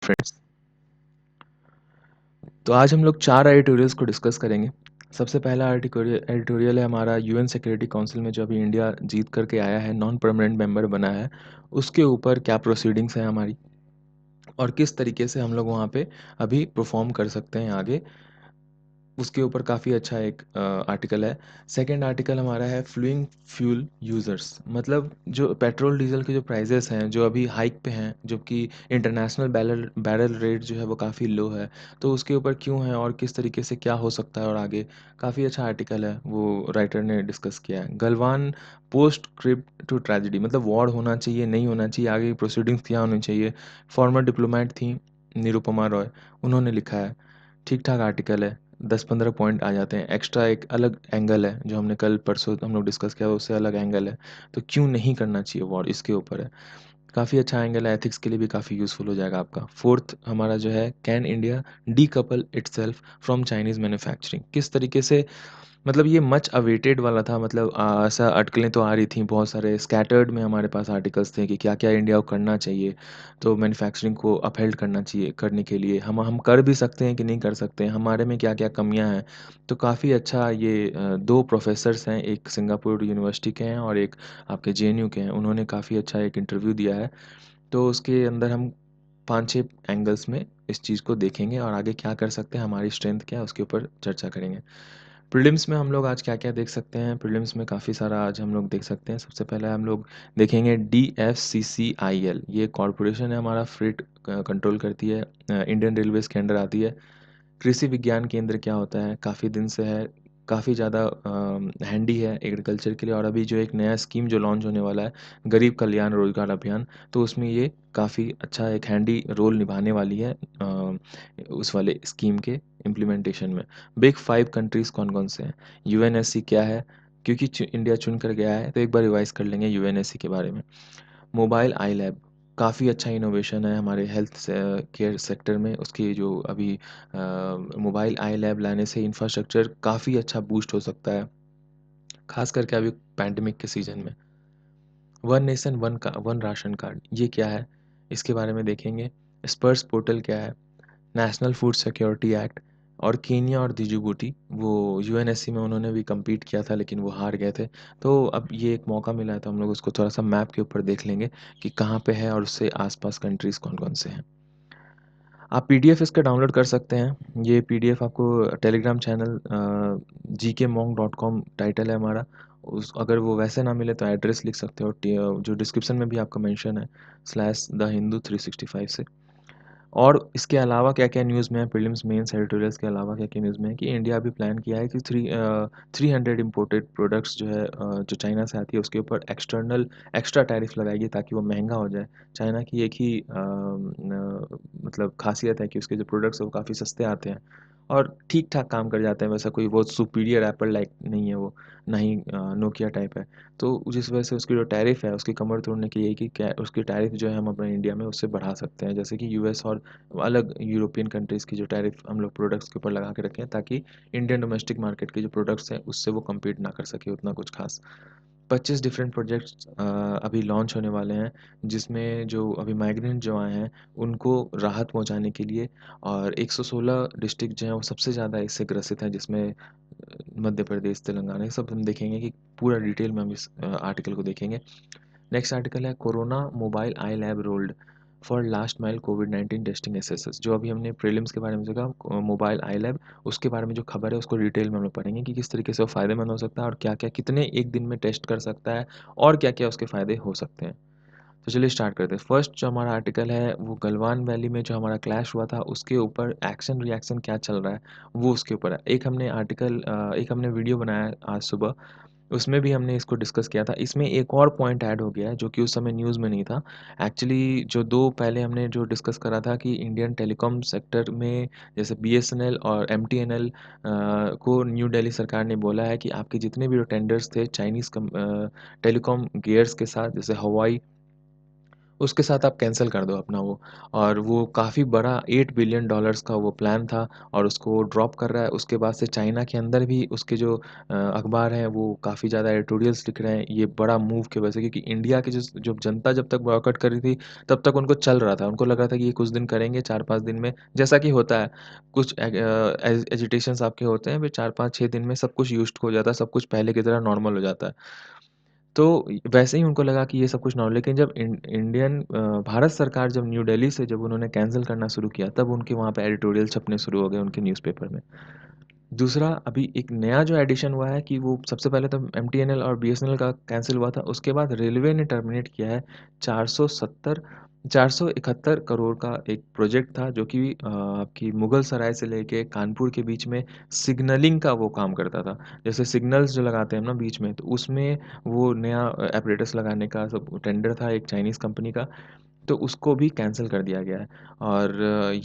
Friends. तो आज हम लोग 4 एडिटोरियल्स को डिस्कस करेंगे। सबसे पहला एडिटोरियल है हमारा यूएन सिक्योरिटी काउंसिल में जो अभी इंडिया जीत करके आया है, नॉन परमानेंट मेंबर बना है, उसके ऊपर क्या प्रोसीडिंग्स हैं हमारी और किस तरीके से हम लोग वहाँ पे अभी परफॉर्म कर सकते हैं आगे। उसके ऊपर काफ़ी अच्छा एक आर्टिकल है। सेकंड आर्टिकल हमारा है फ्लूइंग फ्यूल यूज़र्स, मतलब जो पेट्रोल डीजल के जो प्राइजेस हैं जो अभी हाइक पे हैं, जो कि इंटरनेशनल बैरल रेट जो है वो काफ़ी लो है, तो उसके ऊपर क्यों है और किस तरीके से क्या हो सकता है और आगे। काफ़ी अच्छा आर्टिकल है, वो राइटर ने डिस्कस किया है। Galwan postscript to tragedy, मतलब वॉर होना चाहिए नहीं होना चाहिए, आगे की प्रोसीडिंग्स क्या होनी चाहिए। फॉर्मर डिप्लोमेट थी निरुपमा रॉय, उन्होंने लिखा है। ठीक ठाक आर्टिकल है, 10-15 पॉइंट आ जाते हैं। एक्स्ट्रा एक अलग एंगल है जो हमने कल परसों हम लोग डिस्कस किया, उससे अलग एंगल है। तो क्यों नहीं करना चाहिए वॉर, इसके ऊपर है। काफ़ी अच्छा एंगल है, एथिक्स के लिए भी काफ़ी यूज़फुल हो जाएगा आपका। फोर्थ हमारा जो है, can India decouple itself from Chinese manufacturing, किस तरीके से, मतलब ये मच अवेटेड वाला था। मतलब ऐसा अटकलें तो आ रही थी, बहुत सारे स्कैटर्ड में हमारे पास आर्टिकल्स थे कि क्या क्या इंडिया को करना चाहिए। तो मैन्युफैक्चरिंग को अपहेल्ड करना चाहिए, करने के लिए हम कर भी सकते हैं कि नहीं कर सकते हैं, हमारे में क्या क्या कमियां हैं। तो काफ़ी अच्छा ये दो प्रोफेसर्स हैं, एक सिंगापुर यूनिवर्सिटी के हैं और एक आपके जेएनयू के हैं, उन्होंने काफ़ी अच्छा एक इंटरव्यू दिया है। तो उसके अंदर हम 5-6 एंगल्स में इस चीज़ को देखेंगे और आगे क्या कर सकते हैं, हमारी स्ट्रेंथ क्या है, उसके ऊपर चर्चा करेंगे। प्रीलिम्स में हम लोग आज क्या-क्या देख सकते हैं, प्रीलिम्स में काफ़ी सारा आज हम लोग देख सकते हैं। सबसे पहले हम लोग देखेंगे डीएफसीसीआईएल, ये कॉर्पोरेशन है हमारा, फ्रेट कंट्रोल करती है, इंडियन रेलवेज़ के अंडर आती है। कृषि विज्ञान केंद्र क्या होता है, काफ़ी दिन से है, काफ़ी ज़्यादा हैंडी है एग्रीकल्चर के लिए। और अभी जो एक नया स्कीम जो लॉन्च होने वाला है, गरीब कल्याण रोजगार अभियान, तो उसमें ये काफ़ी अच्छा एक हैंडी रोल निभाने वाली है उस वाले स्कीम के इम्प्लीमेंटेशन में। बिग 5 कंट्रीज़ कौन-कौन से हैं? यूएनएससी क्या है? क्योंकि इंडिया चुन कर गया है, तो एक बार रिवाइज कर लेंगे यूएनएससी के बारे में। मोबाइल आई लैब, काफ़ी अच्छा इनोवेशन है हमारे हेल्थ से केयर सेक्टर में। उसकी जो अभी मोबाइल आई लैब लाने से इंफ्रास्ट्रक्चर काफ़ी अच्छा बूस्ट हो सकता है, खास करके अभी पैंडमिक के सीज़न में। One nation one ration card, ये क्या है, इसके बारे में देखेंगे। स्पर्श पोर्टल क्या है, नेशनल फूड सिक्योरिटी एक्ट। और केनिया और डिजिबूटी, वो यूएनएससी में उन्होंने भी कम्पीट किया था लेकिन वो हार गए थे। तो अब ये एक मौका मिला है, तो हम लोग उसको थोड़ा सा मैप के ऊपर देख लेंगे कि कहाँ पे है और उससे आसपास कंट्रीज़ कौन कौन से हैं। आप पीडीएफ इसका डाउनलोड कर सकते हैं। ये पीडीएफ आपको टेलीग्राम चैनल gkmonk.com टाइटल है हमारा। उस अगर वो वैसे ना मिले तो एड्रेस लिख सकते हो, जो डिस्क्रिप्शन में भी आपका मेंशन है, /the hindu365 से। और इसके अलावा क्या-क्या न्यूज़ में है, प्रीलिम्स, मेंस, एडिटोरियल्स के अलावा क्या-क्या न्यूज़ में है कि इंडिया अभी प्लान किया है कि 300 इम्पोर्टेड प्रोडक्ट्स जो है जो चाइना से आती है उसके ऊपर एक्स्ट्रा टैरिफ लगाएगी ताकि वो महँगा हो जाए। चाइना की एक ही मतलब ख़ासियत है कि उसके जो प्रोडक्ट्स हैं वो काफ़ी सस्ते आते हैं और ठीक-ठाक काम कर जाते हैं। वैसा कोई बहुत सुपीरियर एप्पल लाइक नहीं है वो, ना ही नोकिया टाइप है। तो जिस वजह से उसकी जो टैरिफ है उसकी कमर तोड़ने के लिए कि क्या उसकी टैरिफ जो है हम अपने इंडिया में उससे बढ़ा सकते हैं। जैसे कि यूएस और अलग यूरोपियन कंट्रीज़ की जो टैरिफ हम लोग प्रोडक्ट्स के ऊपर लगा के रखें ताकि इंडियन डोमेस्टिक मार्केट के जो प्रोडक्ट्स हैं उससे वो कम्पीट ना कर सके उतना कुछ खास। 25 डिफरेंट प्रोजेक्ट्स अभी लॉन्च होने वाले हैं, जिसमें जो अभी माइग्रेंट जो आए हैं उनको राहत पहुंचाने के लिए। और 116 डिस्ट्रिक्ट जो हैं वो सबसे ज़्यादा इससे ग्रसित हैं, जिसमें मध्य प्रदेश, तेलंगाना, ये सब हम देखेंगे कि पूरा डिटेल में हम इस आर्टिकल को देखेंगे। नेक्स्ट आर्टिकल है corona mobile I lab rolled for last mile covid testing access. जो अभी हमने प्रीलिम्स के बारे में देखा, मोबाइल आई लैब, उसके बारे में जो खबर है उसको डिटेल में हम लोग पढ़ेंगे कि किस तरीके से वो फ़ायदेमंद हो सकता है और क्या-क्या कितने एक दिन में टेस्ट कर सकता है और क्या-क्या उसके फ़ायदे हो सकते हैं। तो चलिए स्टार्ट करते हैं। फर्स्ट जो हमारा आर्टिकल है वो गलवान वैली में जो हमारा क्लैश हुआ था उसके ऊपर एक्शन रिएक्शन क्या चल रहा है, वो उसके ऊपर है। एक हमने वीडियो बनाया है आज सुबह, उसमें भी हमने इसको डिस्कस किया था। इसमें एक और पॉइंट ऐड हो गया है जो कि उस समय न्यूज़ में नहीं था। एक्चुअली जो 2 पहले हमने जो डिस्कस करा था कि इंडियन टेलीकॉम सेक्टर में जैसे बीएसएनएल और एमटीएनएल को न्यू दिल्ली सरकार ने बोला है कि आपके जितने भी जो टेंडर्स थे चाइनीज़ टेलीकॉम गियर्स के साथ जैसे हवाई, उसके साथ आप कैंसल कर दो अपना वो। और वो काफ़ी बड़ा $8 बिलियन का वो प्लान था और उसको वो ड्रॉप कर रहा है। उसके बाद से चाइना के अंदर भी उसके जो अखबार हैं वो काफ़ी ज़्यादा एडिटोरियल्स लिख रहे हैं ये बड़ा मूव की वजह से, क्योंकि इंडिया की जो जनता जब तक बॉयकॉट कर रही थी तब तक उनको चल रहा था। उनको लग रहा था कि ये कुछ दिन करेंगे 4-5 दिन में, जैसा कि होता है। कुछ एजिटेशंस आपके होते हैं, फिर 4-5-6 दिन में सब कुछ यूज़्ड हो जाता है, सब कुछ पहले की तरह नॉर्मल हो जाता है। तो वैसे ही उनको लगा कि ये सब कुछ नॉर्मल, लेकिन जब भारत सरकार जब न्यू दिल्ली से जब उन्होंने कैंसल करना शुरू किया, तब उनके वहाँ पे एडिटोरियल छपने शुरू हो गए उनके न्यूज़पेपर में। दूसरा, अभी एक नया जो एडिशन हुआ है कि वो सबसे पहले तो एमटीएनएल और बीएसएनएल का कैंसल हुआ था, उसके बाद रेलवे ने टर्मिनेट किया है 470 471 करोड़ का एक प्रोजेक्ट था, जो कि आपकी मुगल सराय से लेके कानपुर के बीच में सिग्नलिंग का वो काम करता था। जैसे सिग्नल्स जो लगाते हैं हम ना बीच में, तो उसमें वो नया एपरेटस लगाने का सब टेंडर था एक चाइनीज़ कंपनी का। तो उसको भी कैंसल कर दिया गया है। और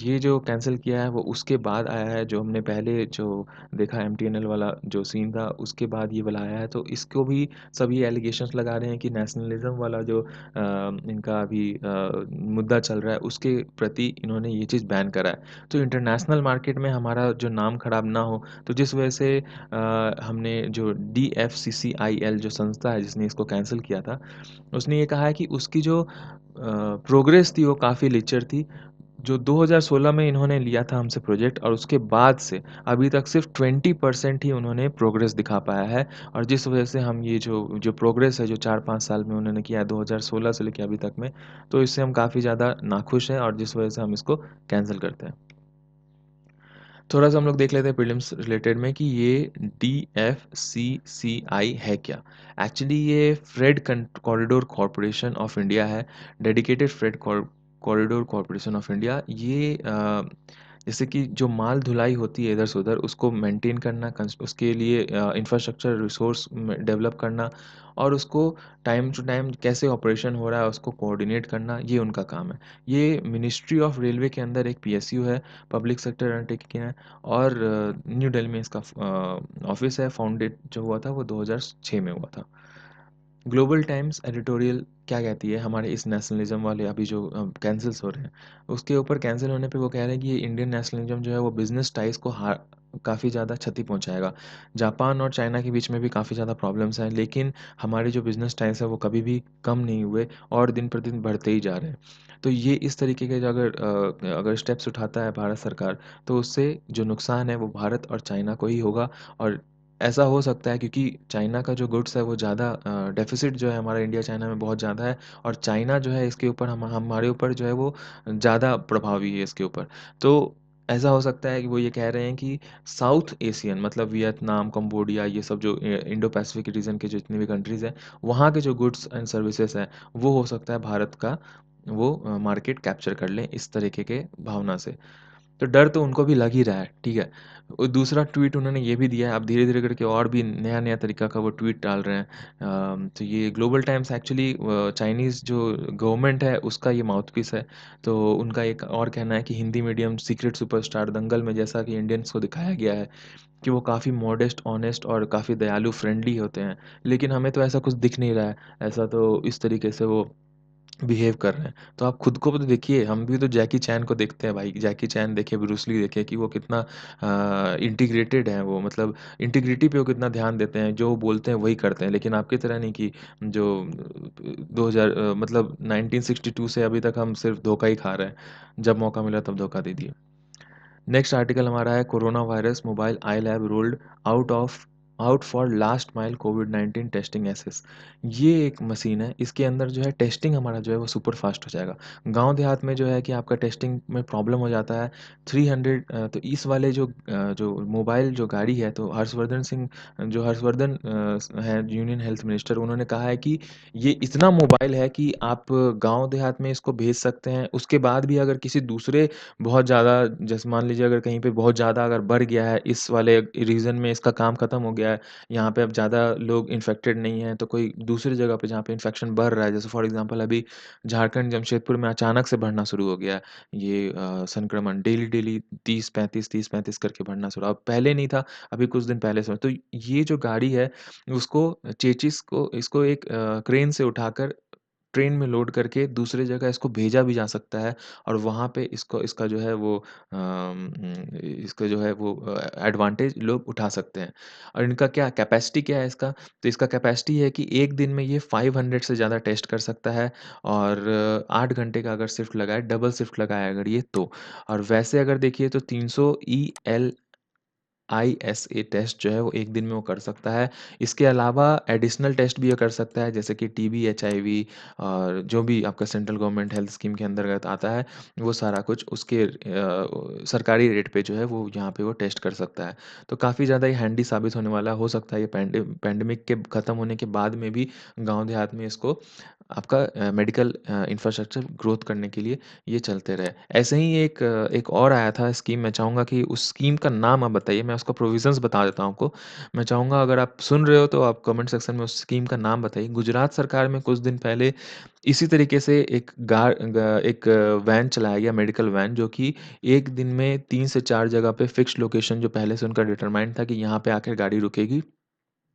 ये जो कैंसल किया है वो उसके बाद आया है, जो हमने पहले जो देखा एमटीएनएल वाला जो सीन था उसके बाद ये वाला आया है। तो इसको भी सभी एलिगेशंस लगा रहे हैं कि नेशनलिज्म वाला जो इनका अभी मुद्दा चल रहा है उसके प्रति इन्होंने ये चीज़ बैन करा है। तो इंटरनेशनल मार्केट में हमारा जो नाम खराब ना हो, तो जिस वजह से हमने जो DFCCIL जो संस्था है जिसने इसको कैंसल किया था, उसने ये कहा है कि उसकी जो प्रोग्रेस थी वो काफ़ी लिचर थी। जो 2016 में इन्होंने लिया था हमसे प्रोजेक्ट, और उसके बाद से अभी तक सिर्फ़ 20% ही उन्होंने प्रोग्रेस दिखा पाया है। और जिस वजह से हम ये जो जो प्रोग्रेस है जो 4-5 साल में उन्होंने किया है 2016 से लेके अभी तक में, तो इससे हम काफ़ी ज़्यादा नाखुश हैं और जिस वजह से हम इसको कैंसल करते हैं। थोड़ा-सा हम लोग देख लेते हैं प्रीलिम्स रिलेटेड में कि ये DFCCI है क्या? एक्चुअली ये freight corridor corporation of India है, dedicated freight corridor corporation of India. ये जैसे कि जो माल ढुलाई होती है इधर से उधर उसको मेंटेन करना, उसके लिए इंफ्रास्ट्रक्चर रिसोर्स डेवलप करना और उसको टाइम टू टाइम कैसे ऑपरेशन हो रहा है उसको कोऑर्डिनेट करना, ये उनका काम है। ये मिनिस्ट्री ऑफ रेलवे के अंदर एक PSU है, पब्लिक सेक्टर अंडरटेकिंग है। और न्यू दिल्ली में इसका ऑफिस है। फाउंडेड जो हुआ था वो 2006 में हुआ था। ग्लोबल टाइम्स एडिटोरियल क्या कहती है हमारे इस नेशनलिज्म वाले अभी जो कैंसल्स हो रहे हैं, उसके ऊपर कैंसिल होने पे वो कह रहे हैं कि ये इंडियन नेशनलिज्म जो है वो बिजनेस टाइज को काफ़ी ज़्यादा क्षति पहुंचाएगा। जापान और चाइना के बीच में भी काफ़ी ज़्यादा प्रॉब्लम्स हैं, लेकिन हमारे जो बिजनेस टाइज है वो कभी भी कम नहीं हुए और दिन प्रतिदिन बढ़ते ही जा रहे हैं। तो ये इस तरीके के जो अगर स्टेप्स उठाता है भारत सरकार, तो उससे जो नुकसान है वो भारत और चाइना को ही होगा। और ऐसा हो सकता है क्योंकि चाइना का जो गुड्स है वो ज़्यादा डेफ़िसिट जो है हमारा इंडिया चाइना में बहुत ज़्यादा है, और चाइना जो है इसके ऊपर हमारे ऊपर जो है वो ज़्यादा प्रभावी है इसके ऊपर। तो ऐसा हो सकता है कि वो ये कह रहे हैं कि साउथ एशियन मतलब वियतनाम, कंबोडिया, ये सब जो इंडो पैसिफिक रीजन के जितने भी कंट्रीज़ हैं, वहाँ के जो गुड्स एंड सर्विसेज़ हैं, वो हो सकता है भारत का वो मार्केट कैप्चर कर लें इस तरीके के भावना से। तो डर तो उनको भी लग ही रहा है, ठीक है। और दूसरा ट्वीट उन्होंने ये भी दिया है, अब धीरे-धीरे करके और भी नया-नया तरीका का वो ट्वीट डाल रहे हैं। तो ये ग्लोबल टाइम्स एक्चुअली चाइनीज़ जो गवर्नमेंट है उसका ये माउथपीस है। तो उनका एक और कहना है कि हिंदी मीडियम सीक्रेट सुपरस्टार दंगल में जैसा कि इंडियंस को दिखाया गया है कि वो काफ़ी मॉडेस्ट, ऑनेस्ट और काफ़ी दयालु, फ्रेंडली होते हैं। लेकिन हमें तो ऐसा कुछ दिख नहीं रहा है। ऐसा तो इस तरीके से वो बिहेव कर रहे हैं। तो आप खुद को भी तो देखिए, हम भी तो जैकी चैन को देखते हैं भाई। जैकी चैन देखिए, ब्रूस ली देखिए कि वो कितना इंटीग्रेटेड हैं वो, मतलब इंटीग्रिटी पे वो कितना ध्यान देते हैं, जो वो बोलते हैं वही करते हैं। लेकिन आपकी तरह नहीं कि जो 2000 मतलब 1962 से अभी तक हम सिर्फ़ धोखा ही खा रहे हैं। जब मौका मिला तब धोखा दे दिए। नेक्स्ट आर्टिकल हमारा है corona virus mobile I lab rolled out for last mile covid testing access. ये एक मशीन है, इसके अंदर जो है टेस्टिंग हमारा जो है वो सुपर फास्ट हो जाएगा। गाँव देहात में जो है कि आपका टेस्टिंग में प्रॉब्लम हो जाता है। 300 तो इस वाले जो मोबाइल जो गाड़ी है, तो हर्षवर्धन हैं यूनियन हेल्थ मिनिस्टर, उन्होंने कहा है कि ये इतना मोबाइल है कि आप गाँव देहात में इसको भेज सकते हैं। उसके बाद भी अगर किसी दूसरे बहुत ज़्यादा, जैसे मान लीजिए अगर कहीं पे बहुत ज़्यादा अगर बढ़ गया है, इस वाले रीजन में इसका काम खत्म हो गया है, यहाँ पे अब ज़्यादा लोग इन्फेक्टेड नहीं हैं, तो कोई दूसरी जगह पे जहाँ पे इन्फेक्शन बढ़ रहा है, जैसे फॉर एग्ज़ाम्पल अभी झारखंड, जमशेदपुर में अचानक से बढ़ना शुरू हो गया है ये संक्रमण, डेली-डेली 30-35 करके बढ़ना शुरू, अब पहले नहीं था, अभी कुछ दिन पहले से। तो ये जो गाड़ी है, उसको चेचिस को इसको एक क्रेन से उठाकर ट्रेन में लोड करके दूसरे जगह इसको भेजा भी जा सकता है और वहाँ पे इसको इसका जो है वो इसका जो है वो एडवांटेज लोग उठा सकते हैं। और इनका क्या कैपेसिटी क्या है इसका? तो इसका कैपेसिटी है कि 1 दिन में ये 500 से ज़्यादा टेस्ट कर सकता है और 8 घंटे का अगर शिफ्ट लगाए, डबल शिफ्ट लगाए अगर ये तो। और वैसे अगर देखिए तो 300 ISA टेस्ट जो है वो 1 दिन में वो कर सकता है। इसके अलावा एडिशनल टेस्ट भी ये कर सकता है जैसे कि टीबी, एचआईवी और जो भी आपका सेंट्रल गवर्नमेंट हेल्थ स्कीम के अंतर्गत आता है, वो सारा कुछ उसके सरकारी रेट पे जो है वो यहाँ पे वो टेस्ट कर सकता है। तो काफ़ी ज़्यादा ये हैंडी साबित होने वाला हो सकता है ये पैंडेमिक के ख़त्म होने के बाद में भी गाँव देहात में इसको आपका मेडिकल इंफ्रास्ट्रक्चर ग्रोथ करने के लिए ये चलते रहे। ऐसे ही एक और आया था स्कीम, मैं चाहूँगा कि उस स्कीम का नाम आप बताइए, मैं उसका प्रोविज़न्स बता देता हूँ आपको। मैं चाहूँगा अगर आप सुन रहे हो तो आप कमेंट सेक्शन में उस स्कीम का नाम बताइए। गुजरात सरकार में कुछ दिन पहले इसी तरीके से एक वैन चलाया गया, मेडिकल वैन, जो कि 1 दिन में 3 से 4 जगह पे फिक्स्ड लोकेशन जो पहले से उनका डिटरमाइंड था कि यहाँ पे आकर गाड़ी रुकेगी।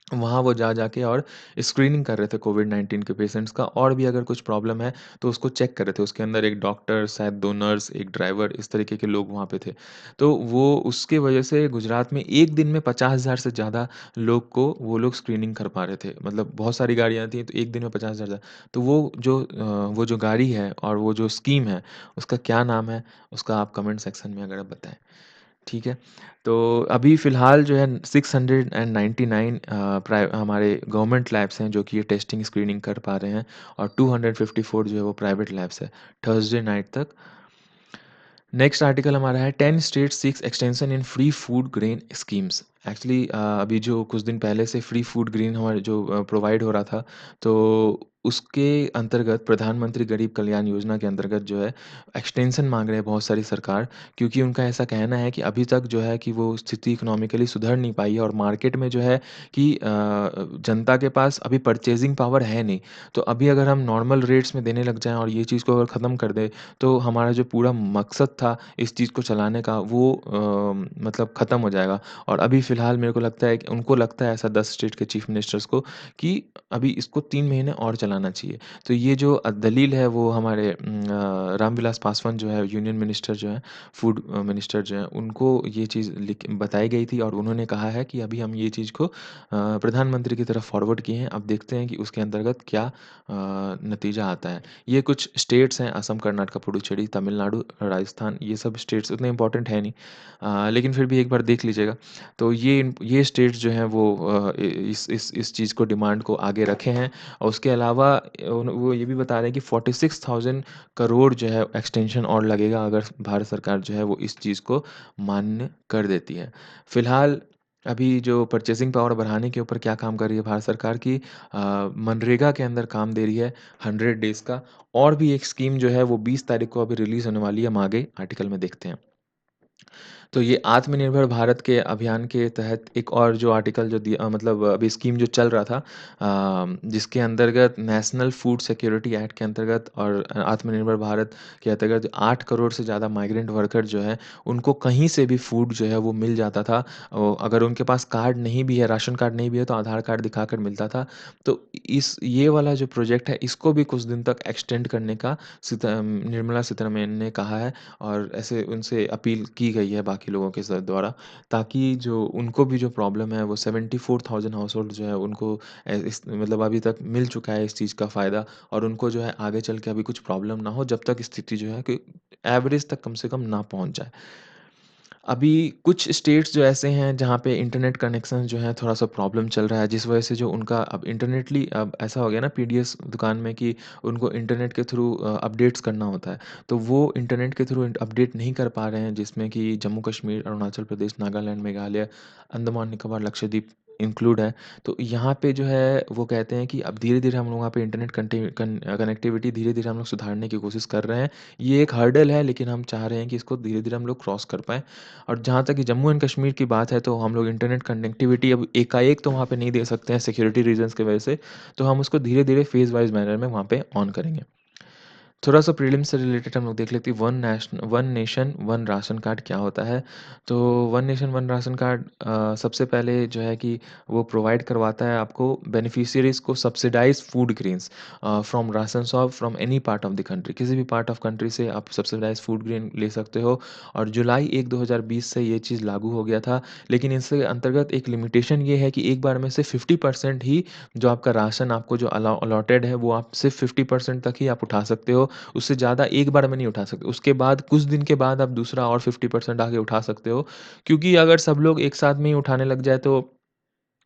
वहाँ वो जा के और स्क्रीनिंग कर रहे थे कोविड-19 के पेशेंट्स का, और भी अगर कुछ प्रॉब्लम है तो उसको चेक कर रहे थे। उसके अंदर एक डॉक्टर, शायद 2 नर्स, एक ड्राइवर, इस तरीके के लोग वहाँ पे थे। तो वो उसके वजह से गुजरात में 1 दिन में 50,000 से ज़्यादा लोग को वो लोग स्क्रीनिंग कर पा रहे थे। मतलब बहुत सारी गाड़ियाँ थी तो 1 दिन में 50,000। तो वो जो गाड़ी है और वो जो स्कीम है उसका क्या नाम है? उसका आप कमेंट सेक्शन में अगर आप बताएँ। ठीक है। तो अभी फ़िलहाल जो है 699 हमारे गवर्नमेंट लैब्स हैं जो कि ये टेस्टिंग स्क्रीनिंग कर पा रहे हैं और 254 जो है वो प्राइवेट लैब्स है, थर्सडे नाइट तक। नेक्स्ट आर्टिकल हमारा है 10 states seeks extension in free food grain schemes. Actually अभी जो कुछ दिन पहले से फ्री फूड ग्रेन हमारे जो प्रोवाइड हो रहा था, तो उसके अंतर्गत प्रधानमंत्री गरीब कल्याण योजना के अंतर्गत जो है एक्सटेंशन मांग रहे हैं बहुत सारी सरकार, क्योंकि उनका ऐसा कहना है कि अभी तक जो है कि वो स्थिति इकोनॉमिकली सुधर नहीं पाई है और मार्केट में जो है कि जनता के पास अभी परचेजिंग पावर है नहीं। तो अभी अगर हम नॉर्मल रेट्स में देने लग जाएं और ये चीज़ को अगर ख़त्म कर दें, तो हमारा जो पूरा मकसद था इस चीज़ को चलाने का वो मतलब ख़त्म हो जाएगा। और अभी फ़िलहाल मेरे को लगता है कि उनको लगता है ऐसा 10 स्टेट के चीफ मिनिस्टर्स को कि अभी इसको 3 महीने और चलाना चाहिए। तो ये जो दलील है वो हमारे रामविलास पासवान जो है यूनियन मिनिस्टर जो हैं, फूड मिनिस्टर जो हैं, उनको ये चीज़ लिख बताई गई थी और उन्होंने कहा है कि अभी हम ये चीज़ को प्रधानमंत्री की तरफ फॉरवर्ड किए हैं। अब देखते हैं कि उसके अंतर्गत क्या नतीजा आता है। ये कुछ स्टेट्स हैं, असम, कर्नाटक, पुडुचेरी, तमिलनाडु, राजस्थान, ये सब स्टेट्स उतने इम्पोर्टेंट है नहीं। लेकिन फिर भी एक बार देख लीजिएगा। तो ये स्टेट्स जो हैं वो इस चीज़ को, डिमांड को आगे रखे हैं और उसके अलावा वो ये भी बता रहे हैं कि 46,000 करोड़ जो है एक्सटेंशन और लगेगा अगर भारत सरकार जो है वो इस चीज़ को मान्य कर देती है। फिलहाल अभी जो परचेसिंग पावर बढ़ाने के ऊपर क्या काम कर रही है भारत सरकार की, मनरेगा के अंदर काम दे रही है 100 डेज़ का। और भी एक स्कीम जो है वो 20 तारीख को अभी रिलीज़ होने वाली है, हम आगे आर्टिकल में देखते हैं। तो ये आत्मनिर्भर भारत के अभियान के तहत एक और जो आर्टिकल जो मतलब अभी स्कीम जो चल रहा था, जिसके अंतर्गत नेशनल फूड सिक्योरिटी एक्ट के अंतर्गत और आत्मनिर्भर भारत के अंतर्गत 8 करोड़ से ज़्यादा माइग्रेंट वर्कर जो हैं, उनको कहीं से भी फूड जो है वो मिल जाता था। अगर उनके पास कार्ड नहीं भी है, राशन कार्ड नहीं भी है, तो आधार कार्ड दिखाकर मिलता था। तो इस ये वाला जो प्रोजेक्ट है इसको भी कुछ दिन तक एक्सटेंड करने का निर्मला सीतारमण ने कहा है और ऐसे उनसे अपील की गई है बाकी लोगों के द्वारा, ताकि जो उनको भी जो प्रॉब्लम है वो 74,000 हाउसहोल्ड जो है उनको इस मतलब अभी तक मिल चुका है इस चीज़ का फ़ायदा और उनको जो है आगे चल के अभी कुछ प्रॉब्लम ना हो, जब तक स्थिति जो है कि एवरेज तक कम से कम ना पहुंच जाए। अभी कुछ स्टेट्स जो ऐसे हैं जहाँ पे इंटरनेट कनेक्शन जो है थोड़ा सा प्रॉब्लम चल रहा है, जिस वजह से जो उनका अब इंटरनेटली अब ऐसा हो गया ना पीडीएस दुकान में कि उनको इंटरनेट के थ्रू अपडेट्स करना होता है। तो वो इंटरनेट के थ्रू अपडेट नहीं कर पा रहे हैं, जिसमें कि जम्मू कश्मीर, अरुणाचल प्रदेश, नागालैंड, मेघालय, अंडमान निकोबार, लक्षद्वीप इंक्लूड है। तो यहाँ पे जो है वो कहते हैं कि अब धीरे-धीरे हम लोग वहाँ पे इंटरनेट कनेक्टिविटी धीरे-धीरे हम लोग सुधारने की कोशिश कर रहे हैं। ये एक हर्डल है, लेकिन हम चाह रहे हैं कि इसको धीरे-धीरे हम लोग क्रॉस कर पाएँ। और जहाँ तक कि जम्मू एंड कश्मीर की बात है, तो हम लोग इंटरनेट कनेक्टिविटी अब एकाएक तो वहाँ पे नहीं दे सकते हैं सिक्योरिटी रीज़न्स की वजह से, तो हम उसको धीरे-धीरे फ़ेज़ वाइज़ मैनर में वहाँ पे ऑन करेंगे। थोड़ा-सा प्रीलिम्स से रिलेटेड हम लोग देख लेते हैं, one nation one ration card क्या होता है? तो one nation one ration card सबसे पहले जो है कि वो प्रोवाइड करवाता है आपको बेनिफिशियरीज़ को subsidised food grains from ration shop from any part of the country. किसी भी पार्ट ऑफ कंट्री से आप सब्सिडाइज़्ड फूड ग्रेन ले सकते हो और जुलाई 1, 2020 से ये चीज़ लागू हो गया था। लेकिन इसके अंतर्गत एक लिमिटेशन ये है कि एक बार में से 50% ही जो आपका राशन आपको जो अलॉटेड है, वो आप सिर्फ़ 50% तक ही आप उठा सकते हो। उससे ज़्यादा एक बार में नहीं उठा सकते। उसके बाद कुछ दिन के बाद आप दूसरा और 50% आगे उठा सकते हो। क्योंकि अगर सब लोग एक साथ में ही उठाने लग जाए तो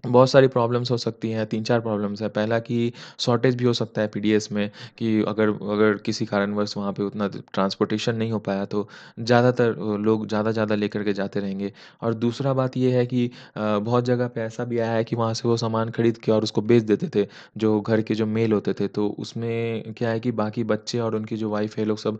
बहुत सारी प्रॉब्लम्स हो सकती हैं, 3-4 प्रॉब्लम्स हैं। पहला कि शॉर्टेज भी हो सकता है पीडीएस में कि अगर अगर किसी कारणवश वहाँ पे उतना ट्रांसपोर्टेशन नहीं हो पाया तो ज़्यादातर लोग ज़्यादा-ज़्यादा लेकर के जाते रहेंगे। और दूसरा बात ये है कि बहुत जगह पे ऐसा भी आया है कि वहाँ से वो सामान खरीद के और उसको बेच देते थे, जो घर के जो मेल होते थे। तो उसमें क्या है कि बाकी बच्चे और उनकी जो वाइफ़ है, लोग सब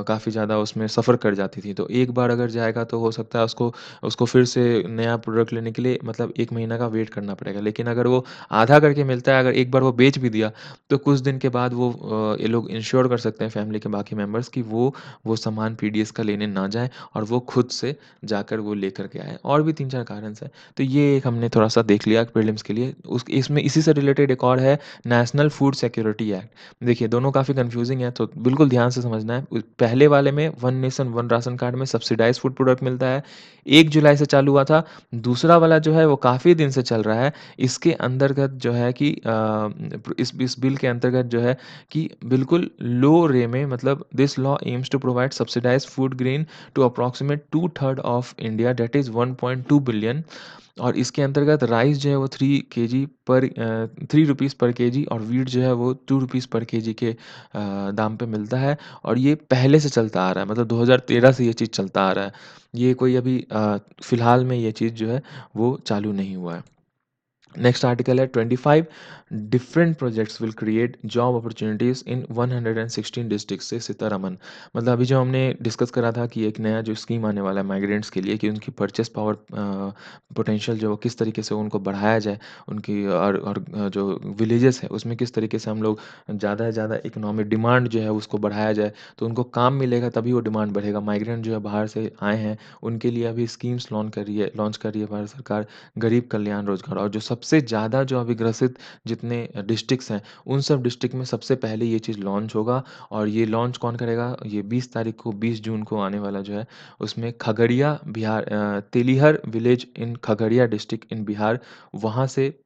काफ़ी ज़्यादा उसमें सफ़र कर जाती थी। तो एक बार अगर जाएगा तो हो सकता है उसको उसको फिर से नया प्रोडक्ट लेने के लिए मतलब 1 महीना का वेट करना पड़ेगा। लेकिन अगर वो आधा करके मिलता है, अगर एक बार वो बेच भी दिया, तो कुछ दिन के बाद वो ये लोग इंश्योर कर सकते हैं फैमिली के बाकी मेंबर्स कि वो सामान पीडीएस का लेने ना जाएँ और वो खुद से जाकर वो लेकर के आएँ। और भी 3-4 कारण हैं। तो ये एक हमने थोड़ा-सा देख लिया प्रीलिम्स के लिए। उस इसमें इसी से रिलेटेड एक और है नेशनल फूड सिक्योरिटी एक्ट। देखिए दोनों काफ़ी कन्फ्यूज़िंग है, तो बिल्कुल ध्यान से समझना है। पहले वाले में one nation one ration card में सब्सिडाइज़्ड फूड प्रोडक्ट मिलता है। 1 जुलाई से चालू हुआ था। दूसरा वाला जो है वो काफ़ी दिन से चल रहा है। इसके अंतर्गत जो है कि इस बिल के अंतर्गत जो है कि बिल्कुल लो रे में मतलब this law aims to provide subsidized food grain to approximate 2/3 of India that is 1.2 billion. और इसके अंतर्गत राइस जो है वो 3 रुपीज़ पर केजी और व्हीट जो है वो 2 रुपीज़ पर केजी के दाम पे मिलता है और ये पहले से चलता आ रहा है मतलब 2013 से ये चीज़ चलता आ रहा है। ये कोई अभी फ़िलहाल में ये चीज़ जो है वो चालू नहीं हुआ है। नेक्स्ट आर्टिकल है 25 different projects will create job opportunities in 116 district से सीतारमन। मतलब अभी जो हमने डिस्कस करा था कि एक नया जो स्कीम आने वाला है माइग्रेंट्स के लिए कि उनकी परचेस पावर पोटेंशियल जो किस तरीके से उनको बढ़ाया जाए उनकी और जो विलेजेस है उसमें किस तरीके से हम लोग ज़्यादा से ज़्यादा इकोनॉमिक डिमांड जो है उसको बढ़ाया जाए तो उनको काम मिलेगा तभी वो डिमांड बढ़ेगा। माइग्रेंट जो है बाहर से आए हैं उनके लिए अभी स्कीम्स लॉन्च कर रही है भारत सरकार गरीब कल्याण रोजगार और जो सबसे ज़्यादा जो अभी ग्रसित जितने डिस्ट्रिक्ट्स हैं, उन सब डिस्ट्रिक्ट में सबसे पहले ये चीज़ लॉन्च होगा और ये लॉन्च कौन करेगा? ये 20 तारीख को 20 जून को आने वाला जो है, उसमें Khagaria Bihar Telihar village in Khagaria district in Bihar, वहाँ से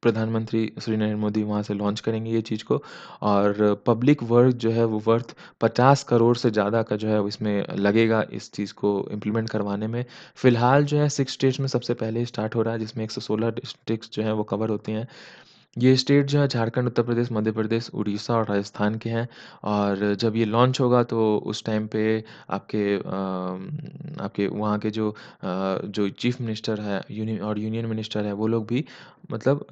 प्रधानमंत्री श्री नरेंद्र मोदी वहाँ से लॉन्च करेंगे ये चीज़ को और पब्लिक वर्क जो है वो वर्थ 50 करोड़ से ज़्यादा का जो है इसमें लगेगा इस चीज़ को इम्प्लीमेंट करवाने में। फ़िलहाल जो है 6 स्टेट्स में सबसे पहले स्टार्ट हो रहा है जिसमें 116 डिस्ट्रिक्ट्स जो हैं वो कवर होती हैं। ये स्टेट जो है झारखंड, उत्तर प्रदेश, मध्य प्रदेश, उड़ीसा और राजस्थान के हैं और जब ये लॉन्च होगा तो उस टाइम पे आपके वहाँ के जो चीफ मिनिस्टर है यूनियन मिनिस्टर है वो लोग भी मतलब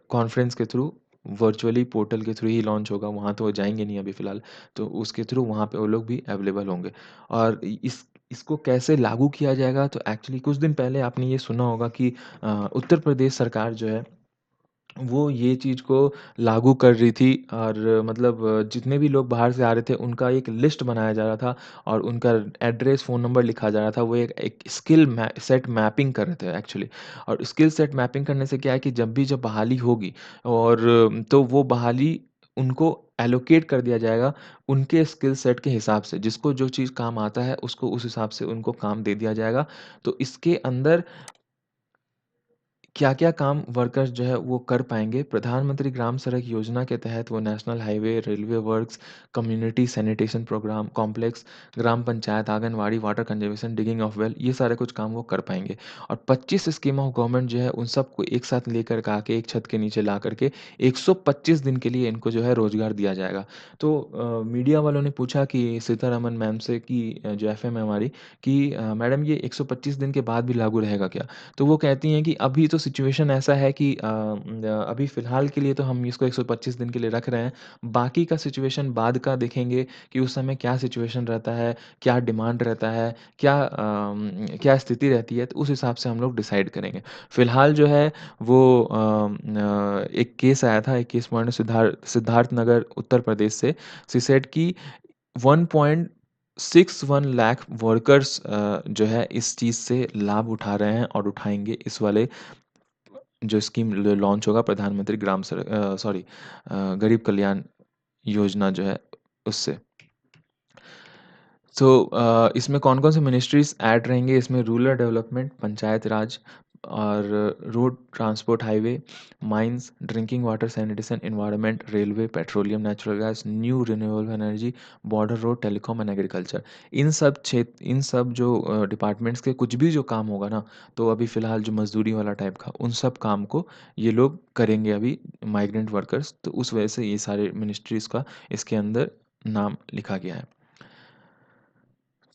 कॉन्फ्रेंस के थ्रू वर्चुअली पोर्टल के थ्रू ही लॉन्च होगा, वहाँ तो वो जाएँगे नहीं अभी फ़िलहाल, तो उसके थ्रू वहाँ पे वो लोग भी अवेलेबल होंगे। और इसको कैसे लागू किया जाएगा तो एक्चुअली कुछ दिन पहले आपने ये सुना होगा कि उत्तर प्रदेश सरकार जो है वो ये चीज़ को लागू कर रही थी और मतलब जितने भी लोग बाहर से आ रहे थे उनका एक लिस्ट बनाया जा रहा था और उनका एड्रेस, फ़ोन नंबर लिखा जा रहा था। वो एक स्किल सेट मैपिंग कर रहे थे एक्चुअली और स्किल सेट मैपिंग करने से क्या है कि जब बहाली होगी और तो वो बहाली उनको एलोकेट कर दिया जाएगा उनके स्किल सेट के हिसाब से। जिसको जो चीज़ काम आता है उसको उस हिसाब से उनको काम दे दिया जाएगा। तो इसके अंदर क्या-क्या काम वर्कर्स जो है वो कर पाएँगे? प्रधानमंत्री ग्राम सड़क योजना के तहत वो national highway, railway works, community sanitation programme, complex, ग्राम panchayat, anganwadi, water conservation, digging of well ये सारे कुछ काम वो कर पाएँगे। और 25 स्कीम ऑफ गवर्नमेंट जो है उन सबको एक साथ लेकर के आके एक छत के नीचे ला कर के 125 दिन के लिए इनको जो है रोज़गार दिया जाएगा। तो मीडिया वालों ने पूछा कि सीतारमन मैम से कि जो एफएम है हमारी कि मैडम ये 125 दिन के बाद भी लागू रहेगा क्या? तो वो कहती हैं कि अभी तो सिचुएशन ऐसा है कि अभी फ़िलहाल के लिए तो हम इसको 125 दिन के लिए रख रहे हैं। बाकी का सिचुएशन बाद का देखेंगे कि उस समय क्या सिचुएशन रहता है, क्या डिमांड रहता है, क्या स्थिति रहती है, तो उस हिसाब से हम लोग डिसाइड करेंगे। फ़िलहाल जो है वो एक केस आया था, एक केस पॉइंट सिद्धार्थ नगर उत्तर प्रदेश से सीसेट की 1.61 लाख वर्कर्स जो है इस चीज़ से लाभ उठा रहे हैं और उठाएँगे इस वाले जो स्कीम लॉन्च होगा प्रधानमंत्री गरीब कल्याण योजना जो है उससे। इसमें कौन-कौन से मिनिस्ट्रीज़ ऐड रहेंगे, इसमें रूरल डेवलपमेंट, पंचायत राज और road transport highway, mines, drinking water sanitation, environment, railway, petroleum, natural gas, new renewable energy, border road, telecom and agriculture. इन सब जो डिपार्टमेंट्स के कुछ भी जो काम होगा ना, तो अभी फ़िलहाल जो मज़दूरी वाला टाइप का, उन सब काम को ये लोग करेंगे अभी माइग्रेंट वर्कर्स, तो उस वजह से ये सारे मिनिस्ट्रीज़ का इसके अंदर नाम लिखा गया है।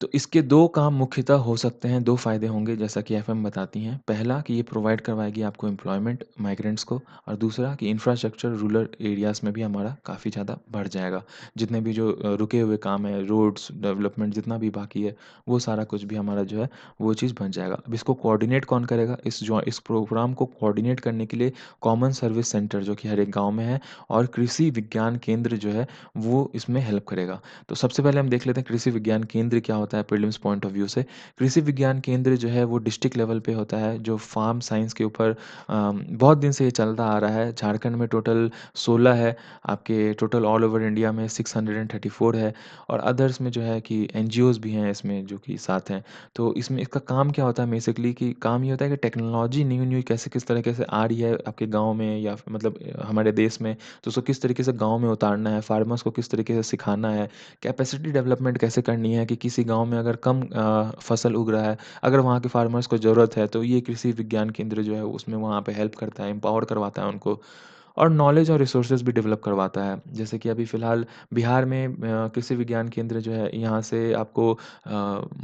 तो इसके 2 काम मुख्यतः हो सकते हैं, 2 फ़ायदे होंगे जैसा कि एफएम बताती हैं। पहला कि ये प्रोवाइड करवाएगी आपको एम्प्लॉयमेंट माइग्रेंट्स को और दूसरा कि इंफ्रास्ट्रक्चर रूरल एरियाज़ में भी हमारा काफ़ी ज़्यादा बढ़ जाएगा। जितने भी जो रुके हुए काम हैं, रोड्स डेवलपमेंट जितना भी बाकी है, वो सारा कुछ भी हमारा जो है, वो चीज़ बन जाएगा। अब इसको कोऑर्डिनेट कौन करेगा? इस प्रोग्राम को कोऑर्डिनेट करने के लिए कॉमन सर्विस सेंटर जो कि हर एक गाँव में है और कृषि विज्ञान केंद्र जो है, वो इसमें हेल्प करेगा। तो सबसे पहले हम देख लेते हैं कृषि विज्ञान केंद्र क्या होता है प्रीलिम्स पॉइंट ऑफ व्यू से। कृषि विज्ञान केंद्र जो है वो डिस्ट्रिक्ट लेवल पे होता है जो फार्म साइंस के ऊपर बहुत दिन से ये चलता आ रहा है। झारखंड में टोटल 16 है, आपके टोटल ऑल ओवर इंडिया में 634 है और अदर्स में जो है कि एनजीओज़ भी हैं इसमें जो कि साथ हैं। तो इसमें इसका काम क्या होता है बेसिकली कि काम ये होता है कि टेक्नोलॉजी न्यू-न्यू कैसे किस तरीके से आ रही है आपके गाँव में या मतलब हमारे देश में, तो उसको किस तरीके से गाँव में उतारना है, फार्मर्स को किस तरीके से सिखाना है, कैपेसिटी डेवलपमेंट कैसे करनी है कि किसी गाँव में अगर कम फसल उग रहा है, अगर वहाँ के फार्मर्स को ज़रूरत है, तो ये कृषि विज्ञान केंद्र जो है उसमें वहाँ पे हेल्प करता है, एम्पावर करवाता है उनको और नॉलेज और रिसोर्सेज़ भी डेवलप करवाता है। जैसे कि अभी फ़िलहाल बिहार में कृषि विज्ञान केंद्र जो है, यहाँ से आपको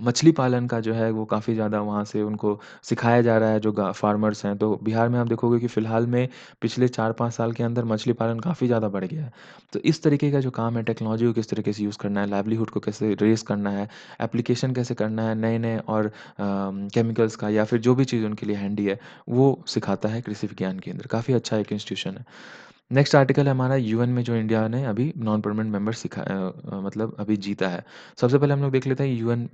मछली पालन का जो है वो काफ़ी ज़्यादा वहाँ से उनको सिखाया जा रहा है जो गा फार्मर्स हैं। तो बिहार में आप देखोगे कि फ़िलहाल में पिछले 4-5 साल के अंदर मछली पालन काफ़ी ज़्यादा बढ़ गया है। तो इस तरीके का जो काम है टेक्नोलॉजी को किस तरीके से यूज़ करना है, लाइवलीहुड को कैसे रेज़ करना है, एप्लीकेशन कैसे करना है नए-नए और केमिकल्स का या फिर जो भी चीज़ उनके लिए हैंडी है, वो सिखाता है कृषि विज्ञान केंद्र। काफ़ी अच्छा एक इंस्टीट्यूशन है। नेक्स्ट आर्टिकल है हमारा यूएन में जो इंडिया ने अभी नॉन परमानेंट मेंबर मतलब अभी जीता है। सबसे पहले हम लोग देख लेते हैं यूएन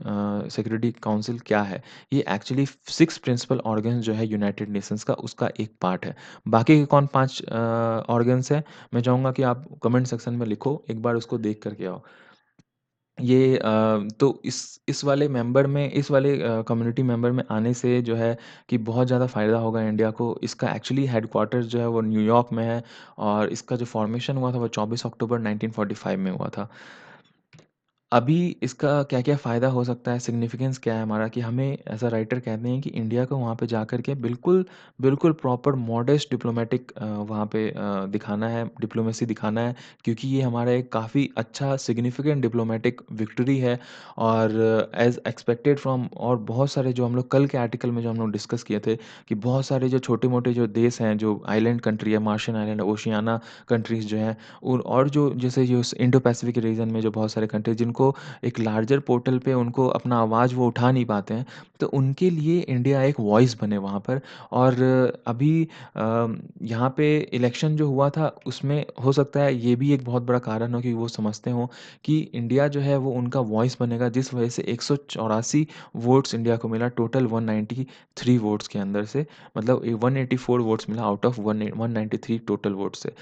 सिक्योरिटी काउंसिल क्या है? ये एक्चुअली 6 प्रिंसिपल ऑर्गन्स जो है यूनाइटेड नेशंस का उसका एक पार्ट है। बाकी के कौन 5 ऑर्गन्स हैं? मैं चाहूँगा कि आप कमेंट सेक्शन में लिखो, एक बार उसको देख कर के आओ। तो इस वाले कम्युनिटी मेंबर में आने से जो है कि बहुत ज़्यादा फ़ायदा होगा इंडिया को। इसका एक्चुअली हेडक्वार्टर्स जो है वो न्यूयॉर्क में है और इसका जो फ़ॉर्मेशन हुआ था वो 24 अक्टूबर 1945 में हुआ था। अभी इसका क्या-क्या फ़ायदा हो सकता है, सिग्निफिकेंस क्या है हमारा कि हमें एज़ अ राइटर कहते हैं कि इंडिया को वहाँ पे जाकर के बिल्कुल प्रॉपर मॉडेस्ट डिप्लोमैटिक वहाँ पे दिखाना है, डिप्लोमेसी दिखाना है क्योंकि ये हमारा एक काफ़ी अच्छा सिग्निफिकेंट डिप्लोमैटिक विक्ट्री है और एज़ एक्सपेक्टेड फ्रॉम और बहुत सारे जो हम लोग कल के आर्टिकल में जो हम लोग डिस्कस किए थे कि बहुत सारे जो छोटे-मोटे जो देश हैं, जो आइलैंड कंट्री है, मार्शल आइलैंड, ओशियाना कंट्रीज़ जो हैं और जो जैसे जो इंडो पैसिफिक रीजन में जो बहुत सारे कंट्री जिनको एक लार्जर पोर्टल पे उनको अपना आवाज़ वो उठा नहीं पाते हैं, तो उनके लिए इंडिया एक वॉइस बने वहाँ पर और अभी यहाँ पे इलेक्शन जो हुआ था उसमें हो सकता है ये भी एक बहुत बड़ा कारण हो कि वो समझते हों कि इंडिया जो है वो उनका वॉइस बनेगा जिस वजह से 184 वोट्स इंडिया को मिला टोटल 193 वोट्स के अंदर से मतलब 184 वोट्स मिला आउट ऑफ 193 टोटल वोट्स से।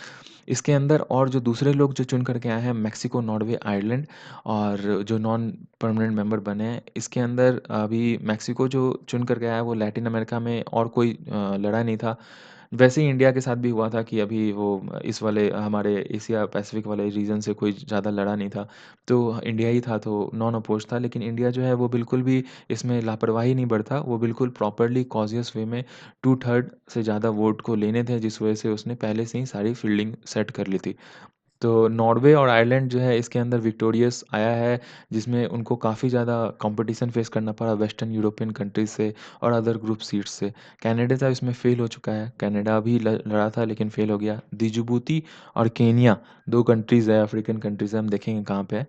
इसके अंदर और जो दूसरे लोग जो चुन कर के आए हैं मेक्सिको, नॉर्वे, आयरलैंड और जो नॉन परमानेंट मेंबर बने हैं, इसके अंदर अभी मेक्सिको जो चुन कर के आया है वो लैटिन अमेरिका में और कोई लड़ा नहीं था। वैसे ही इंडिया के साथ भी हुआ था कि अभी वो इस वाले हमारे एशिया पैसिफिक वाले रीजन से कोई ज़्यादा लड़ा नहीं था। तो इंडिया ही था तो नॉन अपोज़ था लेकिन इंडिया जो है वो बिल्कुल भी इसमें लापरवाही नहीं बरता। वो बिल्कुल प्रॉपर्ली कॉजियस वे में 2/3 से ज़्यादा वोट को लेने थे जिस वजह से उसने पहले से ही सारी फील्डिंग सेट कर ली थी। तो नॉर्वे और आयरलैंड जो है इसके अंदर विक्टोरियस आया है, जिसमें उनको काफ़ी ज़्यादा कॉम्पिटिशन फेस करना पड़ा वेस्टर्न यूरोपियन कंट्रीज से और अदर ग्रुप सीट्स से। कनाडा था इसमें फेल हो चुका है, कनाडा भी लड़ा था लेकिन फेल हो गया। डिजिबूती और केनिया दो कंट्रीज़ है, अफ्रीकन कंट्रीज़ है, हम देखेंगे कहाँ पे है।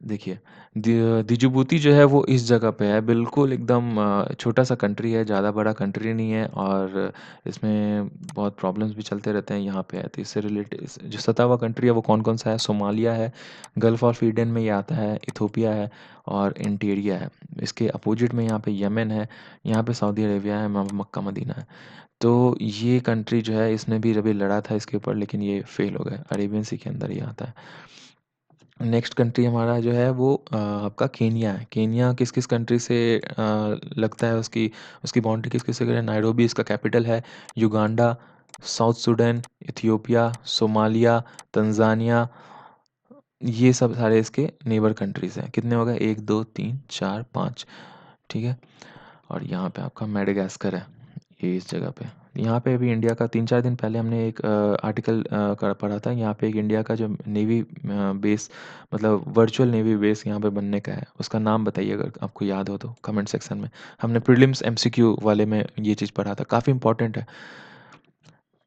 देखिए, डिजिबूती जो है वो इस जगह पे है, बिल्कुल एकदम छोटा-सा कंट्री है, ज़्यादा बड़ा कंट्री नहीं है और इसमें बहुत प्रॉब्लम्स भी चलते रहते हैं, यहाँ पे है। तो इससे रिलेटेड जो सता हुआ कंट्री है वो कौन-कौन सा है? सोमालिया है, गल्फ ऑफ ईडन में ये आता है, इथियोपिया है और इंटीरिया है। इसके अपोजिट में यहाँ पे यमन है, यहाँ पे सऊदी अरेबिया है, मक्का मदीना है। तो ये कंट्री जो है इसने भी अभी लड़ा था इसके ऊपर लेकिन ये फेल हो गए, अरेबियन सी के अंदर ये आता है। नेक्स्ट कंट्री हमारा जो है वो आपका केनिया है। केनिया किस-किस कंट्री से लगता है उसकी उसकी बाउंड्री किस-किस से है? नायरोबी इसका कैपिटल है, Uganda, south Sudan, Ethiopia, Somalia, Tanzania, ये सब सारे इसके नेबर कंट्रीज़ हैं। कितने हो गए? 1, 2, 3, 4, 5 ठीक है? और यहाँ पे आपका मेडागास्कर है, ये इस जगह पे। यहाँ पे अभी इंडिया का 3-4 दिन पहले हमने एक आर्टिकल पढ़ा था, यहाँ पे एक इंडिया का जो नेवी बेस मतलब वर्चुअल नेवी बेस यहाँ पे बनने का है। उसका नाम बताइए अगर आपको याद हो तो कमेंट सेक्शन में। हमने प्रीलिम्स एमसीक्यू वाले में ये चीज़ पढ़ा था, काफ़ी इंपॉर्टेंट है।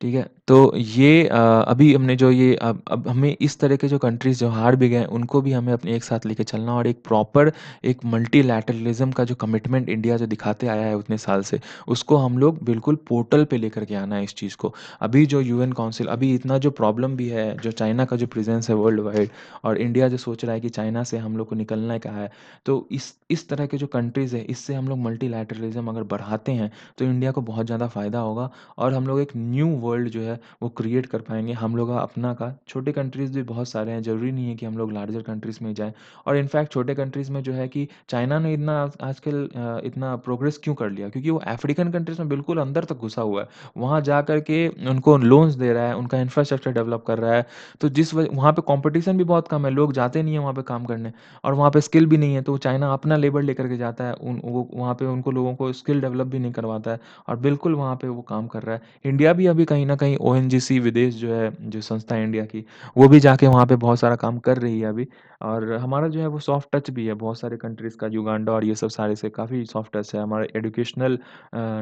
ठीक है, तो ये अभी हमने जो ये अब हमें इस तरह के जो कंट्रीज़ जो हार भी गए हैं, उनको भी हमें अपने एक साथ लेके चलना और एक प्रॉपर एक मल्टीलैटरलिज़्म का जो कमिटमेंट इंडिया जो दिखाते आया है उतने साल से, उसको हम लोग बिल्कुल पोर्टल पे लेकर के आना है इस चीज़ को। अभी जो यूएन काउंसिल अभी इतना जो प्रॉब्लम भी है, जो चाइना का जो प्रेज़ेंस है वर्ल्ड वाइड और इंडिया जो सोच रहा है कि चाइना से हम लोग को निकलना का है, तो इस तरह के जो कंट्रीज़ हैं, इससे हम लोग मल्टीलैटरलिज़्म अगर बढ़ाते हैं, तो इंडिया को बहुत ज़्यादा फ़ायदा होगा और हम लोग एक न्यू वर्ल्ड जो है वो क्रिएट कर पाएँगे। हम लोग का अपना का छोटे कंट्रीज़ भी बहुत सारे हैं, ज़रूरी नहीं है कि हम लोग लार्जर कंट्रीज़ में ही जाएँ और इनफैक्ट छोटे कंट्रीज़ में जो है कि चाइना ने इतना आजकल इतना प्रोग्रेस क्यों कर लिया? क्योंकि वो अफ्रीकन कंट्रीज़ में बिल्कुल अंदर तक घुसा हुआ है। वहाँ जा कर के उनको लोन्स दे रहा है, उनका इंफ्रास्ट्रक्चर डेवलप कर रहा है। तो जिस व वहाँ पे कॉम्पिटिशन भी बहुत कम है, लोग जाते नहीं हैं वहाँ पे काम करने और वहाँ पे स्किल भी नहीं है, तो चाइना अपना लेबर लेकर के जाता है। उन वो वहाँ पे उनको लोगों को स्किल डेवलप भी नहीं करवाता है और बिल्कुल वहाँ पे वो काम कर रहा है। इंडिया भी अभी कहीं न कहीं ओएनजीसी विदेश जो है, जो संस्था है इंडिया की, वो भी जाके वहाँ पे बहुत सारा काम कर रही है अभी और हमारा जो है वो सॉफ्ट टच भी है बहुत सारे कंट्रीज़ का, युगांडा और ये सब सारे से काफ़ी सॉफ्ट टच है। हमारे एजुकेशनल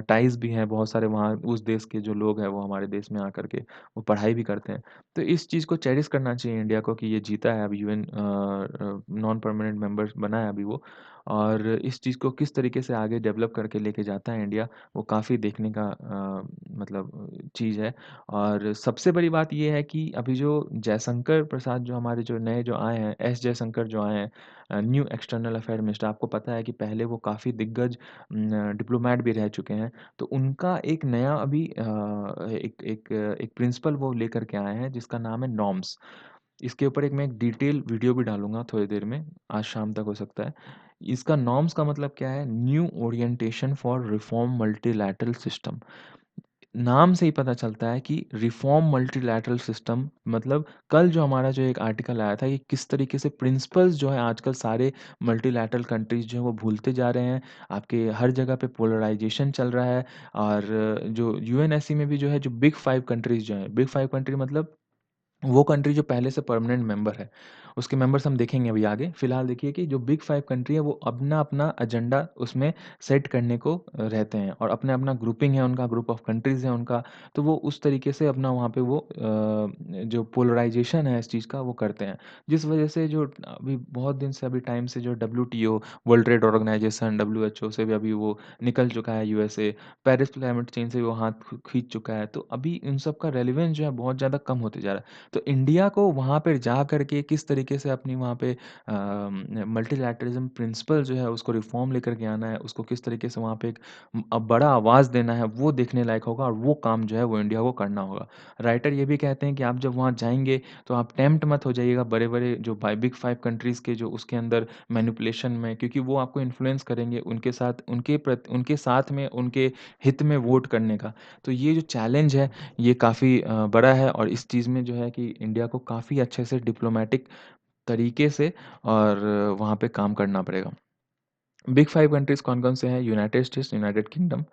टाइज़ भी हैं बहुत सारे वहाँ उस देश के जो लोग हैं वो हमारे देश में आकर के वो पढ़ाई भी करते हैं। तो इस चीज़ को चेरिश करना चाहिए इंडिया को कि ये जीता है अभी यूएन नॉन परमानेंट मेंबर बना है अभी वो और इस चीज़ को किस तरीके से आगे डेवलप करके लेके जाता है इंडिया, वो काफ़ी देखने का मतलब चीज़ है और सबसे बड़ी बात ये है कि अभी जो जयशंकर प्रसाद जो हमारे जो नए जो आए हैं, एस जयशंकर जो आए हैं न्यू एक्सटर्नल अफेयर मिनिस्टर, आपको पता है कि पहले वो काफ़ी दिग्गज डिप्लोमैट भी रह चुके हैं। तो उनका एक नया अभी एक प्रिंसिपल वो लेकर के आए हैं जिसका नाम है नॉर्म्स। इसके ऊपर एक मैं एक डिटेल वीडियो भी डालूँगा थोड़ी देर में, आज शाम तक हो सकता है। इसका नॉर्म्स का मतलब क्या है? New orientation for reform multilateral system. नाम से ही पता चलता है कि रिफॉर्म मल्टीलैटरल सिस्टम मतलब कल जो हमारा जो एक आर्टिकल आया था, ये किस तरीके से प्रिंसिपल्स जो है आजकल सारे मल्टीलैटरल कंट्रीज़ जो हैं वो भूलते जा रहे हैं। आपके हर जगह पे पोलराइज़ेशन चल रहा है और जो यूएनएससी में भी जो है जो बिग 5 कंट्रीज़ जो हैं, बिग 5 कंट्री मतलब वो कंट्री जो पहले से परमानेंट मेंबर है, उसके मेंबर्स हम देखेंगे अभी आगे। फिलहाल देखिए कि जो बिग 5 कंट्री है वो अपना-अपना एजेंडा उसमें सेट करने को रहते हैं और अपना-अपना ग्रुपिंग है उनका, ग्रुप ऑफ कंट्रीज़ है उनका, तो वो उस तरीके से अपना वहाँ पे वो जो पोलराइज़ेशन है इस चीज़ का वो करते हैं। जिस वजह से जो अभी बहुत दिन से अभी टाइम से जो WTO, world trade organisation, WHO से भी अभी वो निकल चुका है यूएसए, पेरिस क्लाइमेट चेंज से भी वो हाथ खींच चुका है। तो अभी इन सब का रेलेवेंस जो है बहुत ज़्यादा कम होते जा रहा है। तो इंडिया को वहाँ पे जा कर के किस तरीके से अपनी वहाँ पे मल्टीलैटरलिज़्म प्रिंसिपल जो है उसको रिफ़ॉर्म लेकर के आना है, उसको किस तरीके से वहाँ पे एक बड़ा आवाज़ देना है, वो देखने लायक होगा और वो काम जो है वो इंडिया को करना होगा। राइटर ये भी कहते हैं कि आप जब वहाँ जाएँगे तो आप टेम्प्ट मत हो जाइएगा बड़े-बड़े जो बिग 5 कंट्रीज़ के जो उसके अंदर मैनिपुलेशन में, क्योंकि वो आपको इन्फ्लुएंस करेंगे उनके साथ में उनके हित में वोट करने का। तो ये जो चैलेंज है ये काफ़ी बड़ा है और इस चीज़ में जो है कि इंडिया को काफ़ी अच्छे से डिप्लोमैटिक तरीके से और वहाँ पे काम करना पड़ेगा। बिग 5 कंट्रीज़ कौन-कौन से हैं? United states, United kingdom,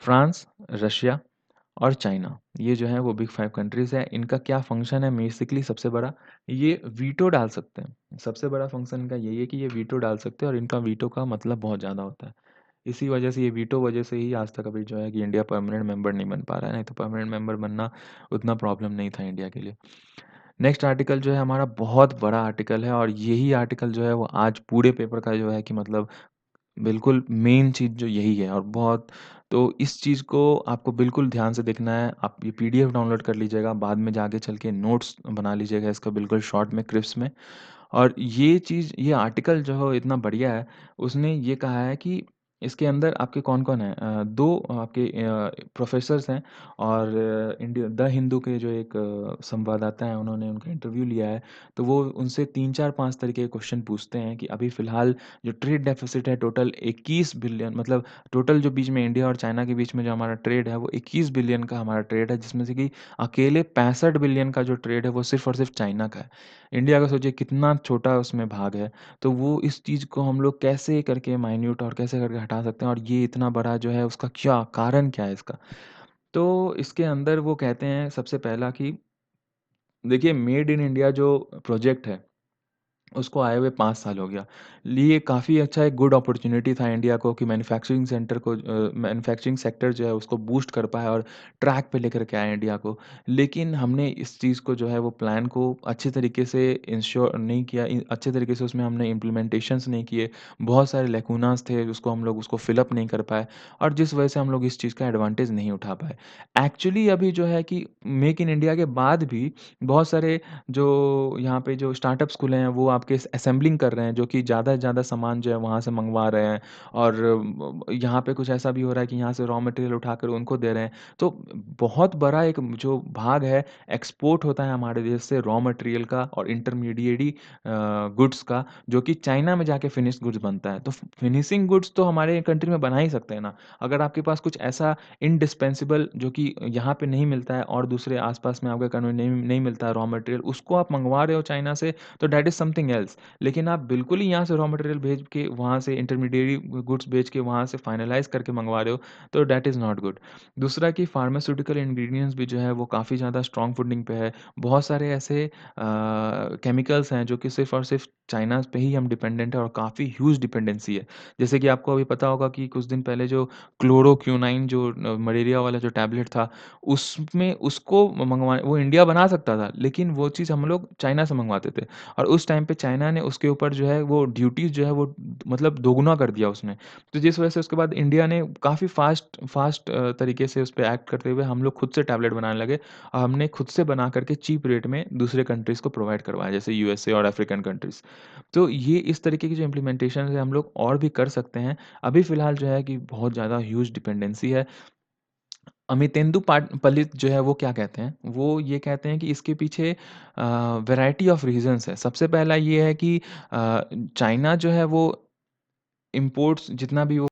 France, Russia और चाइना, ये जो है वो बिग 5 कंट्रीज़ हैं। इनका क्या फ़ंक्शन है बेसिकली सबसे बड़ा, ये वीटो डाल सकते हैं। सबसे बड़ा फ़ंक्शन इनका यही है कि ये वीटो डाल सकते हैं और इनका वीटो का मतलब बहुत ज़्यादा होता है। इसी वजह से ये वीटो वजह से ही आज तक अभी जो है कि इंडिया परमानेंट मेंबर नहीं बन पा रहा है, नहीं तो परमानेंट मेंबर बनना उतना प्रॉब्लम नहीं था इंडिया के लिए। नेक्स्ट आर्टिकल जो है हमारा बहुत बड़ा आर्टिकल है और यही आर्टिकल जो है वो आज पूरे पेपर का जो है कि मतलब बिल्कुल मेन चीज़ जो यही है और बहुत तो इस चीज़ को आपको बिल्कुल ध्यान से देखना है। आप ये पीडीएफ डाउनलोड कर लीजिएगा, बाद में जाके चल के नोट्स बना लीजिएगा इसका बिल्कुल शॉर्ट में, क्रिस्प में। और ये चीज़ ये आर्टिकल जो है इतना बढ़िया है, उसने ये कहा है कि इसके अंदर आपके कौन-कौन हैं 2 आपके प्रोफ़ेसर्स हैं और इंडिया द हिंदू के जो एक संवाददाता हैं, उन्होंने उनका इंटरव्यू लिया है। तो वो उनसे 3, 4, 5 तरीके के क्वेश्चन पूछते हैं कि अभी फ़िलहाल जो ट्रेड डेफ़िसिट है टोटल 21 बिलियन मतलब टोटल जो बीच में इंडिया और चाइना के बीच में जो हमारा ट्रेड है, वो 21 बिलियन का हमारा ट्रेड है, जिसमें से कि अकेले 65 बिलियन का जो ट्रेड है, वो सिर्फ़ और सिर्फ़ चाइना का है। इंडिया का सोचिए कितना छोटा उसमें भाग है, तो वो इस चीज़ को हम लोग कैसे करके माइन्यूट और कैसे करके हटा सकते हैं और ये इतना बड़ा जो है उसका क्या कारण क्या है इसका? तो इसके अंदर वो कहते हैं सबसे पहला कि देखिए मेड इन इंडिया जो प्रोजेक्ट है उसको आए हुए 5 साल हो गया। लिए काफ़ी अच्छा एक गुड अपॉर्च्युनिटी था इंडिया को कि मैन्युफैक्चरिंग सेंटर को मैन्युफैक्चरिंग सेक्टर जो है उसको बूस्ट कर पाए और ट्रैक पे लेकर के आए इंडिया को। लेकिन हमने इस चीज़ को जो है वो प्लान को अच्छे तरीके से इंश्योर नहीं किया अच्छे तरीके से उसमें हमने इम्प्लीमेंटेशंस नहीं किए। बहुत सारे लैकूनास थे उसको हम लोग उसको फिल अप नहीं कर पाए और जिस वजह से हम लोग इस चीज़ का एडवांटेज नहीं उठा पाए। एक्चुअली अभी जो है कि मेक इन इंडिया के बाद भी बहुत सारे जो यहाँ पे जो स्टार्टअप्स खुले हैं वो आपके असेंबलिंग कर रहे हैं जो कि ज़्यादा से ज़्यादा सामान जो है वहाँ से मंगवा रहे हैं और यहाँ पे कुछ ऐसा भी हो रहा है कि यहाँ से रॉ मटेरियल उठाकर उनको दे रहे हैं। तो बहुत बड़ा एक जो भाग है एक्सपोर्ट होता है हमारे देश से रॉ मटेरियल का और इंटरमीडिएटी गुड्स का जो कि चाइना में जाके फिनिश्ड गुड्स बनता है। तो फिनिशिंग गुड्स तो हमारे कंट्री में बना ही सकते हैं ना। अगर आपके पास कुछ ऐसा इंडिस्पेंसेबल जो कि यहाँ पे नहीं मिलता है और दूसरे आस-पास में आपके कंट्री नहीं नहीं मिलता है रॉ मटेरियल, उसको आप मँगवा रहे हो चाइना से, तो दैट इज़ समथिंग एल्स। लेकिन आप बिल्कुल ही यहाँ से रॉ मटेरियल भेज के वहाँ से इंटरमीडिएरी गुड्स बेच के वहाँ से फाइनलाइज़ करके मँगवा रहे हो, तो दैट इज़ नॉट गुड। दूसरा कि फार्मास्यूटिकल इंग्रीडिएंट्स भी जो है वो काफ़ी ज़्यादा स्ट्रॉन्ग फुटिंग पे है। बहुत सारे ऐसे केमिकल्स हैं जो कि सिर्फ़ और सिर्फ़ चाइना पे ही हम डिपेंडेंट हैं और काफ़ी ह्यूज डिपेंडेंसी है। जैसे कि आपको अभी पता होगा कि कुछ दिन पहले जो क्लोरोक्विनाइन जो मलेरिया वाला जो टैबलेट था, उसमें उसको मँगवा वो इंडिया बना सकता था, लेकिन वो चीज़ हम लोग चाइना से मँगवाते थे और उस टाइम पे चाइना ने उसके ऊपर जो है वो ड्यूटीज़ जो है वो मतलब दोगुना कर दिया उसने। तो जिस वजह से उसके बाद इंडिया ने काफ़ी फ़ास्ट तरीके से उस पे एक्ट करते हुए हम लोग खुद से टैबलेट बनाने लगे और हमने खुद से बना कर के चीप रेट में दूसरे कंट्रीज़ को प्रोवाइड करवाया, जैसे यूएसए और अफ्रीकन कंट्रीज़। तो ये इस तरीके की जो इम्प्लीमेंटेशन है हम लोग और भी कर सकते हैं। अभी फ़िलहाल जो है कि बहुत ज़्यादा ह्यूज डिपेंडेंसी है। अमितेंदु पलित जो है वो क्या कहते हैं? वो ये कहते हैं कि इसके पीछे वैरायटी ऑफ रीज़न्स है। सबसे पहला ये है कि चाइना जो है वो इम्पोर्ट्स जितना भी वो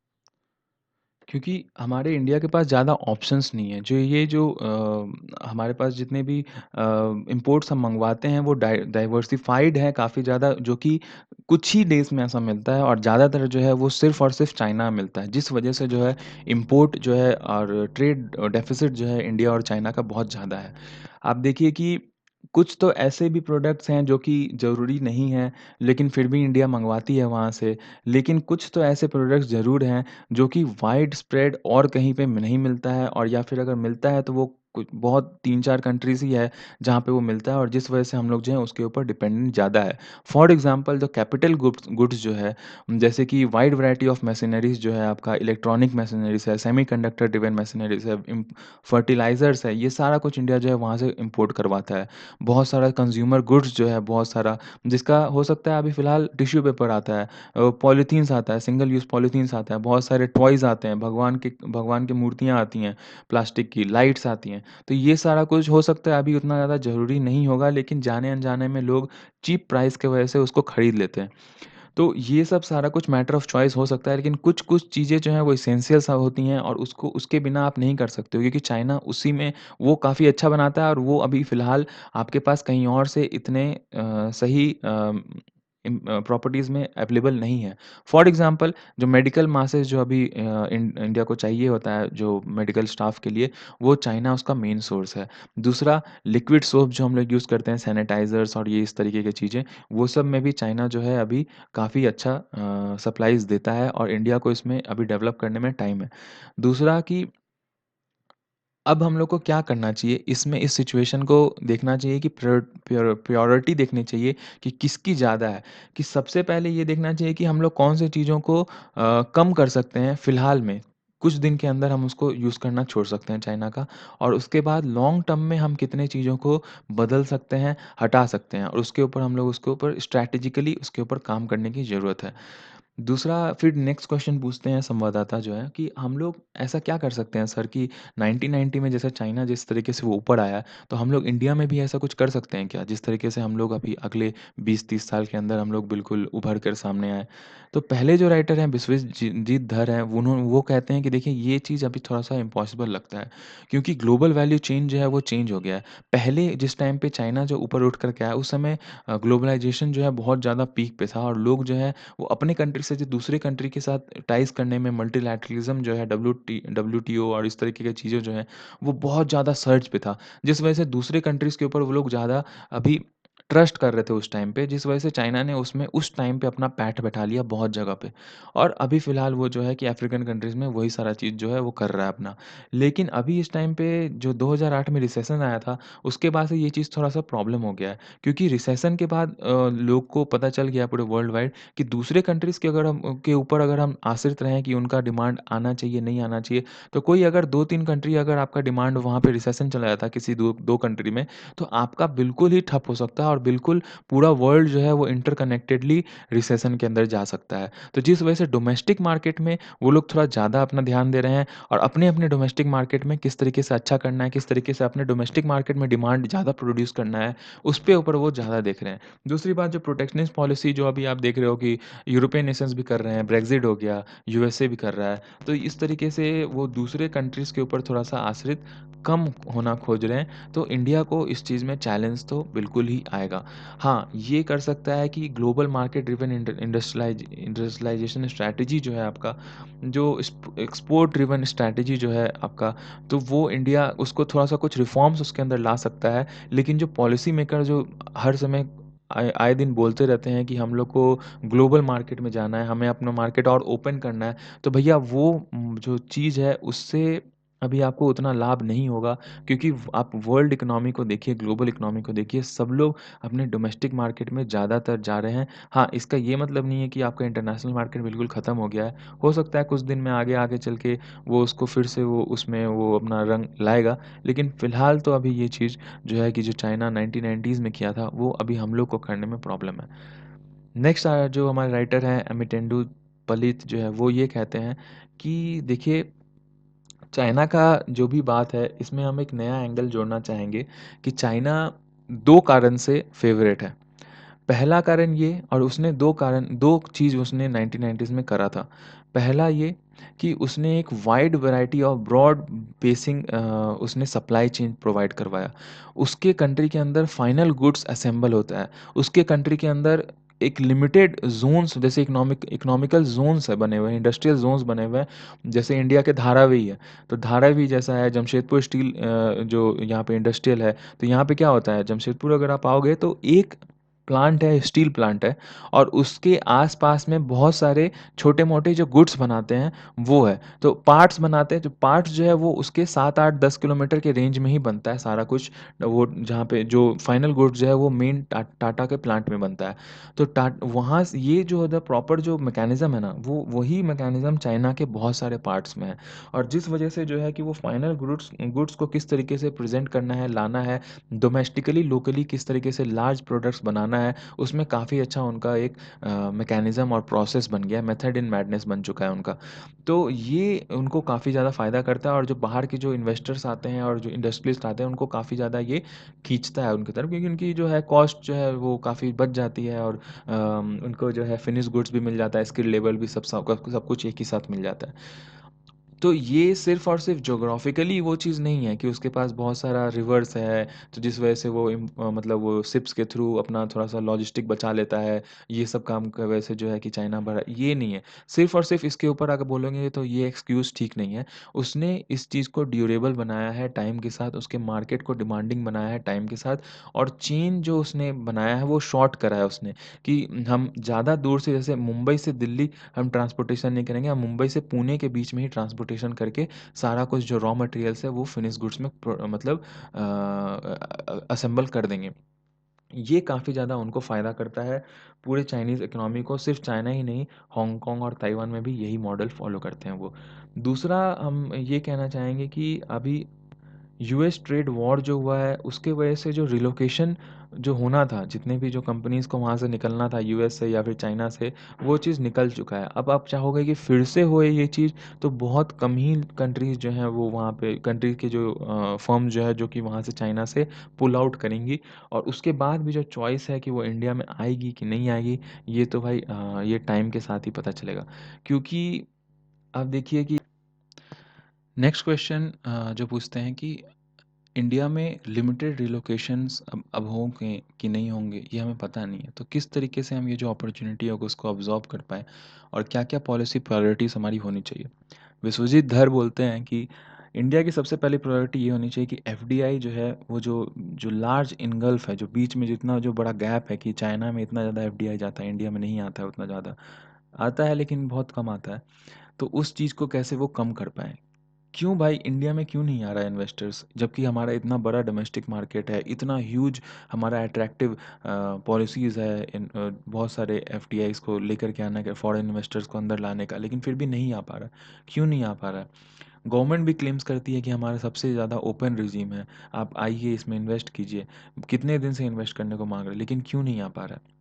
क्योंकि हमारे इंडिया के पास ज़्यादा ऑप्शंस नहीं है। जो ये जो हमारे पास जितने भी इम्पोर्ट्स हम मँगवाते हैं वो डाइवर्सिफ़ाइड है काफ़ी ज़्यादा जो कि कुछ ही देश में ऐसा मिलता है और ज़्यादातर जो है वो सिर्फ़ और सिर्फ़ चाइना में मिलता है। जिस वज़ह से जो है इम्पोर्ट जो है और ट्रेड डेफ़िसिट जो है इंडिया और चाइना का बहुत ज़्यादा है। आप देखिए कि कुछ तो ऐसे भी प्रोडक्ट्स हैं जो कि ज़रूरी नहीं हैं, लेकिन फिर भी इंडिया मँगवाती है वहाँ से। लेकिन कुछ तो ऐसे प्रोडक्ट्स ज़रूर हैं जो कि वाइड स्प्रेड और कहीं पे नहीं मिलता है और या फिर अगर मिलता है तो वो कुछ बहुत 3-4 कंट्रीज़ ही है जहाँ पे वो मिलता है और जिस वजह से हम लोग जो हैं उसके ऊपर डिपेंडेंट ज़्यादा है। फॉर एग्ज़ाम्पल जो कैपिटल गुड्स गुड्स जो है जैसे कि वाइड वैरायटी ऑफ मशीनरीज़ जो है आपका इलेक्ट्रॉनिक मशीनरीज़ है, सेमीकंडक्टर ड्रिवेन मशीनरीज़ है, फर्टिलाइज़र्स है, ये सारा कुछ इंडिया जो है वहाँ से इम्पोर्ट करवाता है। बहुत सारा कंज़्यूमर गुड्स जो है बहुत सारा जिसका हो सकता है अभी फ़िलहाल टिश्यू पेपर आता है पॉलीथीन्स आता है, सिंगल यूज़ पॉलीथीन्स आता है, बहुत सारे टॉयज़ आते हैं, भगवान की मूर्तियाँ आती हैं प्लास्टिक की, लाइट्स आती हैं। तो ये सारा कुछ हो सकता है अभी उतना ज़्यादा ज़रूरी नहीं होगा लेकिन जाने-अनजाने में लोग चीप प्राइस की वजह से उसको खरीद लेते हैं। तो ये सब सारा कुछ मैटर ऑफ चॉइस हो सकता है लेकिन कुछ-कुछ चीज़ें जो हैं वो एसेंशियल सा होती हैं और उसको उसके बिना आप नहीं कर सकते हो क्योंकि चाइना उसी में वो काफ़ी अच्छा बनाता है और वो अभी फ़िलहाल आपके पास कहीं और से इतने सही प्रॉपर्टीज़ में अवेलेबल नहीं है। फॉर एग्ज़ाम्पल जो मेडिकल मासेस जो अभी इंडिया को चाहिए होता है जो मेडिकल स्टाफ के लिए, वो चाइना उसका मेन सोर्स है। दूसरा लिक्विड सोप जो हम लोग यूज़ करते हैं, सैनिटाइज़र्स और ये इस तरीके की चीज़ें, वो सब में भी चाइना जो है अभी काफ़ी अच्छा सप्लाइज़ देता है और इंडिया को इसमें अभी डेवलप करने में टाइम है। दूसरा कि अब हम लोग को क्या करना चाहिए, इसमें इस सिचुएशन को देखना चाहिए कि प्रायोरिटी देखनी चाहिए कि किसकी ज़्यादा है। कि सबसे पहले ये देखना चाहिए कि हम लोग कौन-सी चीज़ों को कम कर सकते हैं फ़िलहाल में। कुछ दिन के अंदर हम उसको यूज़ करना छोड़ सकते हैं चाइना का और उसके बाद लॉन्ग टर्म में हम कितने चीज़ों को बदल सकते हैं, हटा सकते हैं और उसके ऊपर हम लोग उसके ऊपर स्ट्रैटेजिकली उसके ऊपर काम करने की ज़रूरत है। दूसरा फिर नेक्स्ट क्वेश्चन पूछते हैं संवाददाता जो है कि हम लोग ऐसा क्या कर सकते हैं सर कि 1990 में जैसे चाइना जिस तरीके से वो ऊपर आया, तो हम लोग इंडिया में भी ऐसा कुछ कर सकते हैं क्या? जिस तरीके से हम लोग अभी अगले 20-30 साल के अंदर हम लोग बिल्कुल उभर कर सामने आएँ। तो पहले जो राइटर हैं विश्वजीत धर हैं, वो कहते हैं कि देखिए ये चीज़ अभी थोड़ा-सा इम्पॉसिबल लगता है, क्योंकि ग्लोबल वैल्यू चेन जो है वो चेंज हो गया है। पहले जिस टाइम पे चाइना जो ऊपर उठ कर के आया, उस समय ग्लोबलाइज़ेशन जो है बहुत ज़्यादा पीक पे था और लोग जो है वो अपने कंट्री से जो दूसरे कंट्री के साथ टाइज़ करने में मल्टीलैटरलिज़्म जो है डब्ल्यूटीओ और इस तरीके की चीज़ें जो हैं, वो बहुत ज़्यादा सर्ज पे था। जिस वजह से दूसरे कंट्रीज़ के ऊपर वो लोग ज़्यादा अभी ट्रस्ट कर रहे थे उस टाइम पे, जिस वजह से चाइना ने उसमें उस टाइम पे अपना पैठ बैठा लिया बहुत जगह पे। और अभी फ़िलहाल वो जो है कि अफ्रीकन कंट्रीज़ में वही सारा चीज़ जो है वो कर रहा है अपना। लेकिन अभी इस टाइम पे जो 2008 में रिसेशन आया था, उसके बाद से ये चीज़ थोड़ा-सा प्रॉब्लम हो गया है। क्योंकि रिसेशन के बाद लोग को पता चल गया पूरे वर्ल्ड वाइड कि दूसरे कंट्रीज़ के अगर हम के ऊपर अगर हम आश्रित रहें कि उनका डिमांड आना चाहिए, नहीं आना चाहिए, तो कोई अगर 2-3 कंट्री अगर आपका डिमांड वहाँ पे रिसेशन चला जाता है किसी दो कंट्री में, तो आपका बिल्कुल ही ठप हो सकता है और बिल्कुल पूरा वर्ल्ड जो है वो इंटरकनेक्टेडली रिसेशन के अंदर जा सकता है। तो जिस वजह से डोमेस्टिक मार्केट में वो लोग थोड़ा ज़्यादा अपना ध्यान दे रहे हैं और अपने-अपने डोमेस्टिक मार्केट में किस तरीके से अच्छा करना है, किस तरीके से अपने डोमेस्टिक मार्केट में डिमांड ज़्यादा प्रोड्यूस करना है, उस पे ऊपर वो ज़्यादा देख रहे हैं। दूसरी बात जो प्रोटेक्शनिस्ट पॉलिसी जो अभी आप देख रहे हो कि यूरोपियन नेशंस भी कर रहे हैं, ब्रेक्सिट हो गया, यूएसए भी कर रहा है। तो इस तरीके से वो दूसरे कंट्रीज़ के ऊपर थोड़ा-सा आश्रित कम होना खोज रहे हैं, तो इंडिया को इस चीज़ में चैलेंज तो बिल्कुल ही आएगा। हाँ, ये कर सकता है कि global market driven industrialisation strategy जो है आपका, जो एक्सपोर्ट ड्रिवन स्ट्रैटेजी जो है आपका, तो वो इंडिया उसको थोड़ा-सा कुछ रिफॉर्म्स उसके अंदर ला सकता है। लेकिन जो पॉलिसी मेकर जो हर समय आए आए दिन बोलते रहते हैं कि हम लोग को ग्लोबल मार्केट में जाना है, हमें अपना मार्केट और ओपन करना है, तो भैया वो जो चीज़ है उससे अभी आपको उतना लाभ नहीं होगा, क्योंकि आप वर्ल्ड इकोनॉमी को देखिए, ग्लोबल इकोनॉमी को देखिए, सब लोग अपने डोमेस्टिक मार्केट में ज़्यादातर जा रहे हैं। हाँ, इसका ये मतलब नहीं है कि आपका इंटरनेशनल मार्केट बिल्कुल ख़त्म हो गया है। हो सकता है कुछ दिन में आगे आगे चल के वो उसको फिर से वो उसमें वो अपना रंग लाएगा, लेकिन फ़िलहाल तो अभी ये चीज़ जो है कि जो चाइना 1990s में किया था, वो अभी हम लोग को करने में प्रॉब्लम है। नेक्स्ट जो हमारे राइटर हैं अमिटेंडु पलित जो है, वो ये कहते हैं कि देखिए चाइना का जो भी बात है, इसमें हम एक नया एंगल जोड़ना चाहेंगे कि चाइना 2 कारण से फ़ेवरेट है। पहला कारण ये और उसने 2 चीज़ उसने 1990s में करा था। पहला ये कि उसने एक wide variety of broad basing उसने सप्लाई चेन प्रोवाइड करवाया। उसके कंट्री के अंदर फाइनल गुड्स असेंबल होता है। उसके कंट्री के अंदर एक लिमिटेड ज़ोन्स जैसे इकोनॉमिकल ज़ोन्स है बने हुए हैं, इंडस्ट्रियल ज़ोन्स बने हुए हैं। जैसे इंडिया के धारावी है, तो धारावी जैसा है, जमशेदपुर स्टील जो यहाँ पे इंडस्ट्रियल है, तो यहाँ पे क्या होता है, जमशेदपुर अगर आप आओगे तो एक प्लांट है, स्टील प्लांट है और उसके आस-पास में बहुत सारे छोटे-मोटे जो गुड्स बनाते हैं, वो है। तो पार्ट्स बनाते हैं, जो पार्ट्स जो है वो उसके 7, 8, 10 किलोमीटर के रेंज में ही बनता है सारा कुछ। वो जहाँ पे जो फाइनल गुड्स जो है वो मेन टाटा के प्लांट में बनता है। तो वहाँ से ये जो है प्रॉपर जो मैकेनिज़्म है ना, वो वही मैकेनिज़्म चाइना के बहुत सारे पार्ट्स में है। और जिस वजह से जो है कि वो फाइनल गुड्स गुड्स को किस तरीके से प्रेज़ेंट करना है, लाना है, डोमेस्टिकली, लोकली किस तरीके से लार्ज प्रोडक्ट्स बनाना है, उसमें काफ़ी अच्छा उनका एक मैकेनिज़्म और प्रोसेस बन गया है, मेथड इन मैडनेस बन चुका है उनका। तो ये उनको काफ़ी ज़्यादा फ़ायदा करता है और जो बाहर के जो इन्वेस्टर्स आते हैं और जो इंडस्ट्रियलिस्ट आते हैं, उनको काफ़ी ज़्यादा ये खींचता है उनकी तरफ, क्योंकि उनकी जो है कॉस्ट जो है वो काफ़ी बच जाती है और उनको जो है फिनिश गुड्स भी मिल जाता है, स्किल लेवल भी सब कुछ एक ही साथ मिल जाता है। तो ये सिर्फ़ और सिर्फ़ ज्योग्राफ़िकली वो चीज़ नहीं है कि उसके पास बहुत सारा रिवर्स है, तो जिस वजह से वो मतलब वो शिप्स के थ्रू अपना थोड़ा-सा लॉजिस्टिक बचा लेता है। ये सब काम की वजह से जो है कि चाइना बढ़ा, ये नहीं है। सिर्फ़ और सिर्फ़ इसके ऊपर अगर बोलेंगे तो ये एक्सक्यूज़ ठीक नहीं है। उसने इस चीज़ को ड्यूरेबल बनाया है टाइम के साथ, उसके मार्केट को डिमांडिंग बनाया है टाइम के साथ, और चेन जो उसने बनाया है वो शॉर्ट करा है उसने, कि हम ज़्यादा दूर से, जैसे मुंबई से दिल्ली हम ट्रांसपोर्टेशन नहीं करेंगे, हम मुंबई से पुणे के बीच में ही ट्रांसपोर्टेशन करके सारा कुछ जो रॉ मटेरियल्स है वो फिनिश गुड्स में मतलब असेंबल कर देंगे। ये काफ़ी ज़्यादा उनको फ़ायदा करता है, पूरे चाइनीज़ इकोनॉमी को। सिर्फ चाइना ही नहीं, हांगकांग और ताइवान में भी यही मॉडल फॉलो करते हैं वो। दूसरा हम ये कहना चाहेंगे कि अभी यूएस ट्रेड वॉर जो हुआ है उसके वजह से जो रिलोकेशन जो होना था, जितने भी जो कंपनीज़ को वहाँ से निकलना था यूएस से या फिर चाइना से, वो चीज़ निकल चुका है। अब आप चाहोगे कि फिर से होए ये चीज़, तो बहुत कम ही कंट्रीज़ जो हैं वो वहाँ पे कंट्री के जो फर्म जो है जो कि वहाँ से चाइना से पुल आउट करेंगी, और उसके बाद भी जो चॉइस है कि वो इंडिया में आएगी कि नहीं आएगी, ये तो भाई ये टाइम के साथ ही पता चलेगा। क्योंकि आप देखिए कि नेक्स्ट क्वेश्चन जो पूछते हैं कि इंडिया में लिमिटेड रिलोकेशंस अब होंगे कि नहीं होंगे, ये हमें पता नहीं है। तो किस तरीके से हम ये जो अपॉर्चुनिटी होगा उसको ऑब्जॉर्व कर पाएँ, और क्या-क्या पॉलिसी प्रायोरिटीज़ हमारी होनी चाहिए। विश्वजीत धर बोलते हैं कि इंडिया की सबसे पहली प्रायोरिटी ये होनी चाहिए कि एफडीआई जो है वो जो जो लार्ज इनगल्फ है, जो बीच में जितना जो बड़ा गैप है कि चाइना में इतना ज़्यादा एफडीआई जाता है, इंडिया में नहीं आता है उतना ज़्यादा। आता है लेकिन बहुत कम आता है। तो उस चीज़ को कैसे वो कम कर पाएँ? क्यों भाई इंडिया में क्यों नहीं आ रहा है इन्वेस्टर्स, जबकि हमारा इतना बड़ा डोमेस्टिक मार्केट है, इतना ह्यूज हमारा अट्रैक्टिव पॉलिसीज़ है, बहुत सारे एफडीआईज़ को लेकर के आने का, फॉरेन इन्वेस्टर्स को अंदर लाने का, लेकिन फिर भी नहीं आ पा रहा है। क्यों नहीं आ पा रहा है? गवर्नमेंट भी क्लेम्स करती है कि हमारा सबसे ज़्यादा ओपन रिजीम है, आप आइए इसमें इन्वेस्ट कीजिए। कितने दिन से इन्वेस्ट करने को मांग रहे हैं, लेकिन क्यों नहीं आ पा रहा है?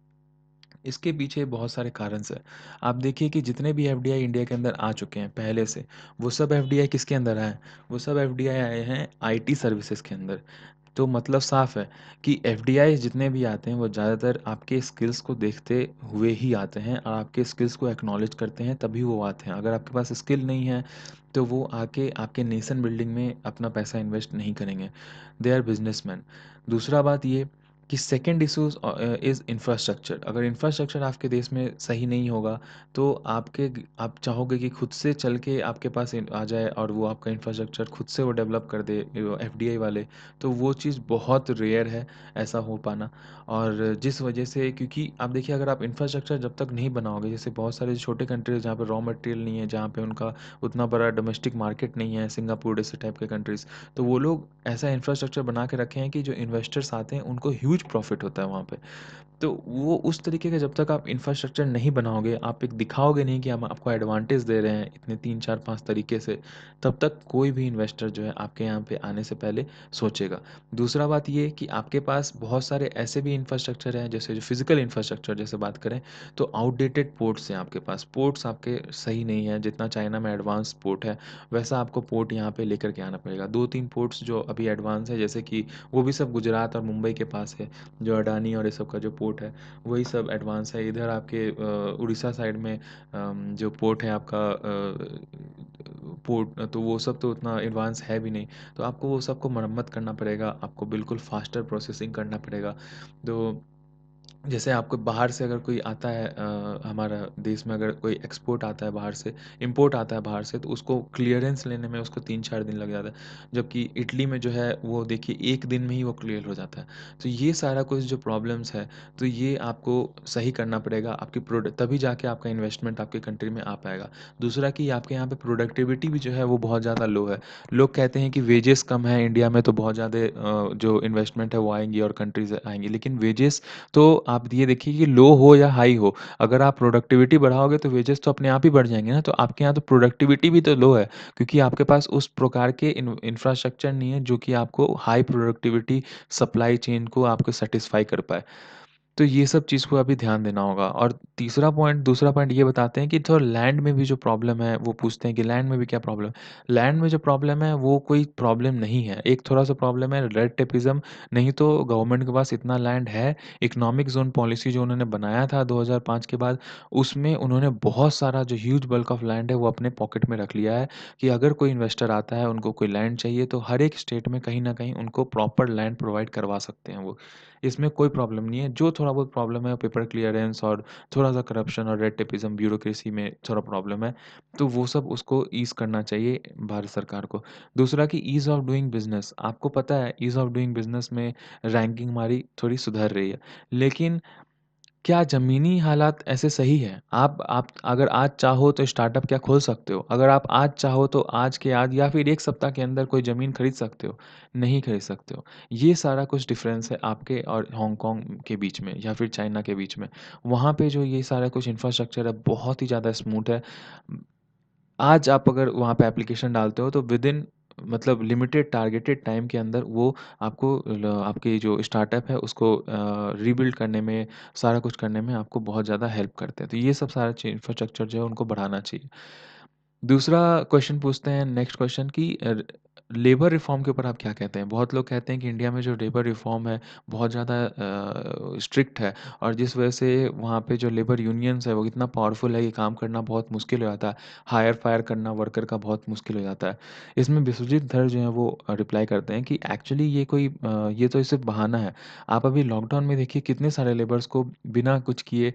इसके पीछे बहुत सारे कारण हैं। आप देखिए कि जितने भी एफडीआई इंडिया के अंदर आ चुके हैं पहले से, वो सब एफडीआई किसके अंदर आए हैं? वो सब एफडीआई आए हैं आईटी सर्विसेज के अंदर। तो मतलब साफ है कि एफडीआई जितने भी आते हैं वो ज़्यादातर आपके स्किल्स को देखते हुए ही आते हैं, और आपके स्किल्स को एक्नॉलेज करते हैं तभी वो आते हैं। अगर आपके पास स्किल नहीं है तो वो आके आपके नेशन बिल्डिंग में अपना पैसा इन्वेस्ट नहीं करेंगे। They are businessman. दूसरा बात ये कि सेकंड इशूज़ इज़ इंफ्रास्ट्रक्चर। अगर इंफ्रास्ट्रक्चर आपके देश में सही नहीं होगा, तो आप चाहोगे कि खुद से चल के आपके पास आ जाए और वो आपका इंफ्रास्ट्रक्चर खुद से वो डेवलप कर दे एफडीआई वाले, तो वो चीज़ बहुत रेयर है ऐसा हो पाना। और जिस वजह से, क्योंकि आप देखिए अगर आप इंफ्रास्ट्रक्चर जब तक नहीं बनाओगे, जैसे बहुत सारे छोटे कंट्रीज़ जहाँ पे रॉ मटेरियल नहीं है, जहाँ पे उनका उतना बड़ा डोमेस्टिक मार्केट नहीं है, सिंगापुर जैसे टाइप के कंट्रीज़, तो वो लोग ऐसा इंफ्रास्ट्रक्चर बना के रखे हैं कि जो इन्वेस्टर्स आते हैं उनको ह्यूज प्रॉफिट होता है वहाँ पे। तो वो उस तरीके का जब तक आप इंफ्रास्ट्रक्चर नहीं बनाओगे, आप एक दिखाओगे नहीं कि हम आपको एडवांटेज दे रहे हैं इतने 3, 4, 5 तरीके से, तब तक कोई भी इन्वेस्टर जो है आपके यहाँ पे आने से पहले सोचेगा। दूसरा बात ये कि आपके पास बहुत सारे ऐसे भी इंफ्रास्ट्रक्चर हैं, जैसे जो फिज़िकल इंफ्रास्ट्रक्चर जैसे बात करें, तो आउटडेटेड पोर्ट्स हैं आपके पास। पोर्ट्स आपके सही नहीं है, जितना चाइना में एडवांस पोर्ट है, वैसा आपको पोर्ट यहाँ पे लेकर के आना पड़ेगा। 2-3 पोर्ट्स जो अभी एडवांस है, जैसे कि वो भी सब गुजरात और मुंबई के पास है। जो अडानी और ये सब का जो पोर्ट है, वही सब एडवांस है। इधर आपके उड़ीसा साइड में जो पोर्ट है आपका पोर्ट, तो वो सब तो उतना एडवांस है भी नहीं। तो आपको वो सबको मरम्मत करना पड़ेगा, आपको बिल्कुल फास्टर प्रोसेसिंग करना पड़ेगा। तो जैसे आपको बाहर से अगर कोई आता है, हमारा देश में अगर कोई एक्सपोर्ट आता है बाहर से, इंपोर्ट आता है बाहर से, तो उसको क्लियरेंस लेने में उसको 3-4 दिन लग जाता है। जबकि इटली में जो है वो देखिए 1 दिन में ही वो क्लियर हो जाता है। तो ये सारा कुछ जो प्रॉब्लम्स है, तो ये आपको सही करना पड़ेगा। आपकी तभी जाके आपका इन्वेस्टमेंट आपके कंट्री में आ पाएगा। दूसरा कि आपके यहाँ पे प्रोडक्टिविटी भी जो है वो बहुत ज़्यादा लो है। लोग कहते हैं कि वेजेस कम है इंडिया में, तो बहुत ज़्यादा जो इन्वेस्टमेंट है वो आएँगी और कंट्रीज़ आएँगी। लेकिन वेजेस तो आप ये देखिए कि लो हो या हाई हो, अगर आप प्रोडक्टिविटी बढ़ाओगे तो वेजेस तो अपने आप ही बढ़ जाएँगे ना। तो आपके यहाँ तो प्रोडक्टिविटी भी तो लो है, क्योंकि आपके पास उस प्रकार के इंफ्रास्ट्रक्चर नहीं है जो कि आपको हाई प्रोडक्टिविटी सप्लाई चेन को आपको सैटिस्फाई कर पाए। तो ये सब चीज़ को अभी ध्यान देना होगा। और दूसरा पॉइंट ये बताते हैं कि थोड़ा लैंड में भी जो प्रॉब्लम है, वो पूछते हैं कि लैंड में भी क्या प्रॉब्लम है? लैंड में जो प्रॉब्लम है, वो कोई प्रॉब्लम नहीं है। एक थोड़ा-सा प्रॉब्लम है रेड टेपिज़्म, नहीं तो गवर्नमेंट के पास इतना लैंड है। इकोनॉमिक ज़ोन पॉलिसी जो उन्होंने बनाया था 2005 के बाद, उसमें उन्होंने बहुत सारा जो ह्यूज बल्क ऑफ लैंड है, वो अपने पॉकेट में रख लिया है कि अगर कोई इन्वेस्टर आता है, उनको कोई लैंड चाहिए, तो हर एक स्टेट में कहीं न कहीं उनको प्रॉपर लैंड प्रोवाइड करवा सकते हैं वो। इसमें कोई प्रॉब्लम नहीं है। जो थोड़ा बहुत प्रॉब्लम है पेपर क्लियरेंस और थोड़ा-सा करप्शन और रेड टेपिज़्म ब्यूरोक्रेसी में थोड़ा प्रॉब्लम है, तो वो सब उसको ईज़ करना चाहिए भारत सरकार को। दूसरा कि ईज़ ऑफ डूइंग बिज़नेस, आपको पता है ईज़ ऑफ डूइंग बिज़नेस में रैंकिंग हमारी थोड़ी सुधर रही है। लेकिन क्या ज़मीनी हालात ऐसे सही हैं? आप अगर आज चाहो तो स्टार्टअप क्या खोल सकते हो? अगर आप आज चाहो तो आज के आज या फिर 1 सप्ताह के अंदर कोई ज़मीन खरीद सकते हो? नहीं खरीद सकते हो। ये सारा कुछ डिफ़रेंस है आपके और हांगकांग के बीच में या फिर चाइना के बीच में। वहाँ पे जो ये सारा कुछ इंफ्रास्ट्रक्चर है बहुत ही ज़्यादा स्मूथ है। आज आप अगर वहाँ पे एप्लीकेशन डालते हो तो विदिन मतलब लिमिटेड टारगेटेड टाइम के अंदर वो आपको आपकी जो स्टार्टअप है उसको रीबिल्ड करने में, सारा कुछ करने में आपको बहुत ज़्यादा हेल्प करते हैं। तो ये सब सारा चीज़ इंफ्रास्ट्रक्चर जो है उनको बढ़ाना चाहिए। दूसरा क्वेश्चन पूछते हैं नेक्स्ट क्वेश्चन कि लेबर रिफ़ॉर्म के ऊपर आप क्या कहते हैं? बहुत लोग कहते हैं कि इंडिया में जो लेबर रिफ़ॉर्म है बहुत ज़्यादा स्ट्रिक्ट है और जिस वजह से वहाँ पे जो लेबर यूनियंस है वो इतना पावरफुल है कि काम करना बहुत मुश्किल हो जाता है। हायर फायर करना वर्कर का बहुत मुश्किल हो जाता है। इसमें विश्वजीत धर जो है वो रिप्लाई करते हैं कि एक्चुअली ये तो सिर्फ़ बहाना है। आप अभी लॉकडाउन में देखिए कितने सारे लेबर्स को बिना कुछ किए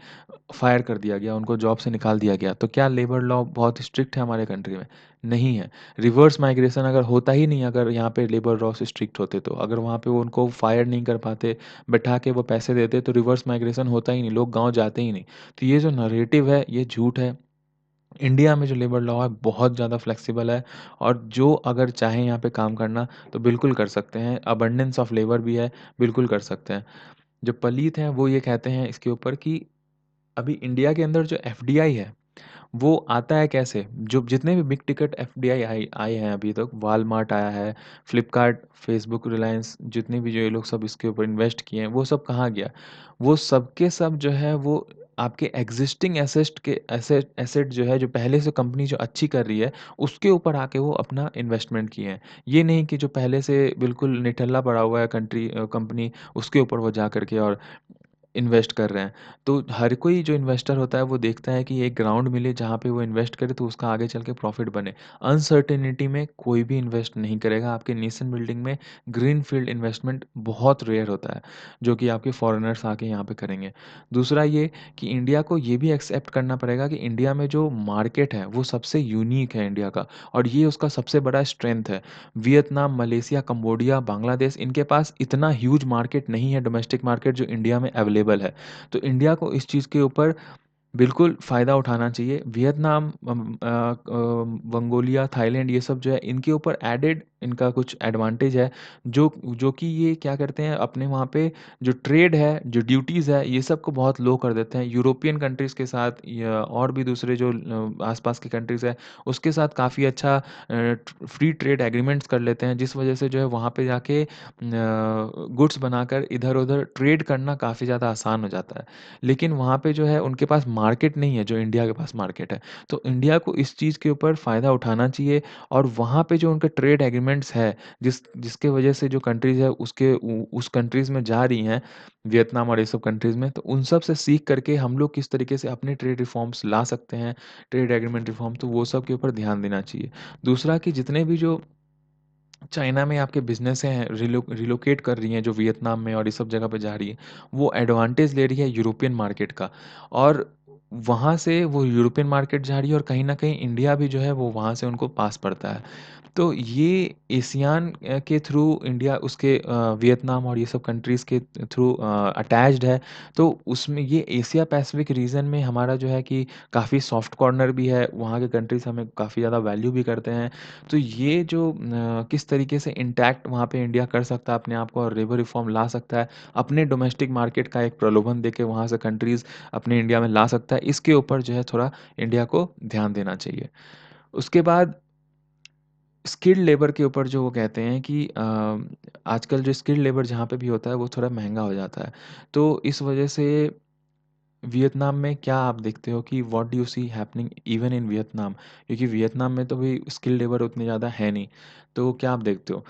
फायर कर दिया गया, उनको जॉब से निकाल दिया गया। तो क्या लेबर लॉ बहुत स्ट्रिक्ट है हमारे कंट्री में? नहीं है। रिवर्स माइग्रेशन अगर होता ही नहीं, अगर यहाँ पे लेबर लॉस स्ट्रिक्ट होते तो, अगर वहाँ पे वो उनको फायर नहीं कर पाते, बैठा के वो पैसे देते तो रिवर्स माइग्रेशन होता ही नहीं, लोग गाँव जाते ही नहीं। तो ये जो नैरेटिव है ये झूठ है। इंडिया में जो लेबर लॉ है बहुत ज़्यादा फ्लेक्सिबल है और जो अगर चाहें यहाँ पे काम करना तो बिल्कुल कर सकते हैं। अबंडेंस ऑफ लेबर भी है, बिल्कुल कर सकते हैं। जो पलीत हैं वो ये कहते हैं इसके ऊपर कि अभी इंडिया के अंदर जो एफडीआई है, वो आता है कैसे? जो जितने भी बिग टिकट एफडीआई आए आए हैं अभी तक, वॉलमार्ट आया है, फ्लिपकार्ट, फेसबुक, रिलायंस, जितने भी जो ये लोग सब इसके ऊपर इन्वेस्ट किए हैं, वो सब कहाँ गया? वो सब के सब जो है वो आपके एक्जिस्टिंग एसेट जो है, जो पहले से कंपनी जो अच्छी कर रही है, उसके ऊपर आके वो अपना इन्वेस्टमेंट किए हैं। ये नहीं कि जो पहले से बिल्कुल निठल्ला पड़ा हुआ है कंपनी, उसके ऊपर वो जा कर के और इन्वेस्ट कर रहे हैं। तो हर कोई जो इन्वेस्टर होता है वो देखता है कि एक ग्राउंड मिले जहाँ पे वो इन्वेस्ट करे तो उसका आगे चल के प्रॉफ़िट बने। अनसर्टेनिटी में कोई भी इन्वेस्ट नहीं करेगा। आपके नेशन बिल्डिंग में ग्रीनफ़ील्ड इन्वेस्टमेंट बहुत रेयर होता है, जो कि आपके फ़ॉरेनर्स आके यहाँ पे करेंगे। दूसरा ये कि इंडिया को ये भी एक्सेप्ट करना पड़ेगा कि इंडिया में जो मार्केट है वो सबसे यूनिक है इंडिया का और ये उसका सबसे बड़ा स्ट्रेंथ है। वियतनाम, मलेशिया, कंबोडिया, बांग्लादेश, इनके पास इतना ह्यूज मार्केट नहीं है, डोमेस्टिक मार्केट जो इंडिया में अवेलेबल है। तो इंडिया को इस चीज़ के ऊपर बिल्कुल फ़ायदा उठाना चाहिए। वियतनाम, मंगोलिया, थाईलैंड, ये सब जो है इनके ऊपर एडेड इनका कुछ एडवांटेज है, जो जो कि ये क्या करते हैं अपने वहाँ पे जो ट्रेड है, जो ड्यूटीज़ है, ये सब को बहुत लो कर देते हैं। यूरोपियन कंट्रीज़ के साथ या और भी दूसरे जो आस-पास की कंट्रीज़ है, उसके साथ काफ़ी अच्छा फ्री ट्रेड एग्रीमेंट्स कर लेते हैं, जिस वजह से जो है वहाँ पे जाके गुड्स बनाकर इधर-उधर ट्रेड करना काफ़ी ज़्यादा आसान हो जाता है। लेकिन वहाँ पे जो है उनके पास मार्केट नहीं है जो इंडिया के पास मार्केट है। तो इंडिया को इस चीज़ के ऊपर फ़ायदा उठाना चाहिए और वहाँ पे जो उनके ट्रेड एग्रीमेंट्स है, जिसके वजह से जो कंट्रीज़ है उस कंट्रीज़ में जा रही हैं, वियतनाम और ये सब कंट्रीज़ में, तो उन सब से सीख करके हम लोग किस तरीके से अपने ट्रेड रिफ़ॉर्म्स ला सकते हैं, ट्रेड एग्रीमेंट रिफ़ॉर्म, तो वो सब के ऊपर ध्यान देना चाहिए। दूसरा कि जितने भी जो चाइना में आपके बिज़नेसें हैं, रिलोकेट कर रही हैं, जो वियतनाम में और ये सब जगह पे जा रही हैं, वो एडवांटेज ले रही है यूरोपियन मार्केट का और वहाँ से वो यूरोपियन मार्केट जा रही है और कहीं न कहीं इंडिया भी जो है वो वहाँ से उनको पास पड़ता है। तो ये एशियान के थ्रू इंडिया उसके वियतनाम और ये सब कंट्रीज़ के थ्रू अटैच्ड है। तो उसमें ये एशिया पैसिफिक रीजन में हमारा जो है कि काफ़ी सॉफ्ट कॉर्नर भी है, वहाँ के कंट्रीज़ हमें काफ़ी ज़्यादा वैल्यू भी करते हैं। तो ये जो किस तरीके से इंटैक्ट वहाँ पे इंडिया कर सकता है अपने आप को और लेबर रिफॉर्म ला सकता है, अपने डोमेस्टिक मार्केट का एक प्रलोभन देके वहाँ से कंट्रीज़ अपने इंडिया में ला सकता है, इसके ऊपर जो है थोड़ा इंडिया को ध्यान देना चाहिए। उसके बाद स्किल्ड लेबर के ऊपर जो वो कहते हैं कि आजकल जो स्किल्ड लेबर जहाँ पे भी होता है वो थोड़ा महँगा हो जाता है। तो इस वजह से वियतनाम में क्या आप देखते हो कि what do you see happening even in Vietnam? क्योंकि वियतनाम में तो भी स्किल्ड लेबर उतनी ज़्यादा है नहीं। तो क्या आप देखते हो?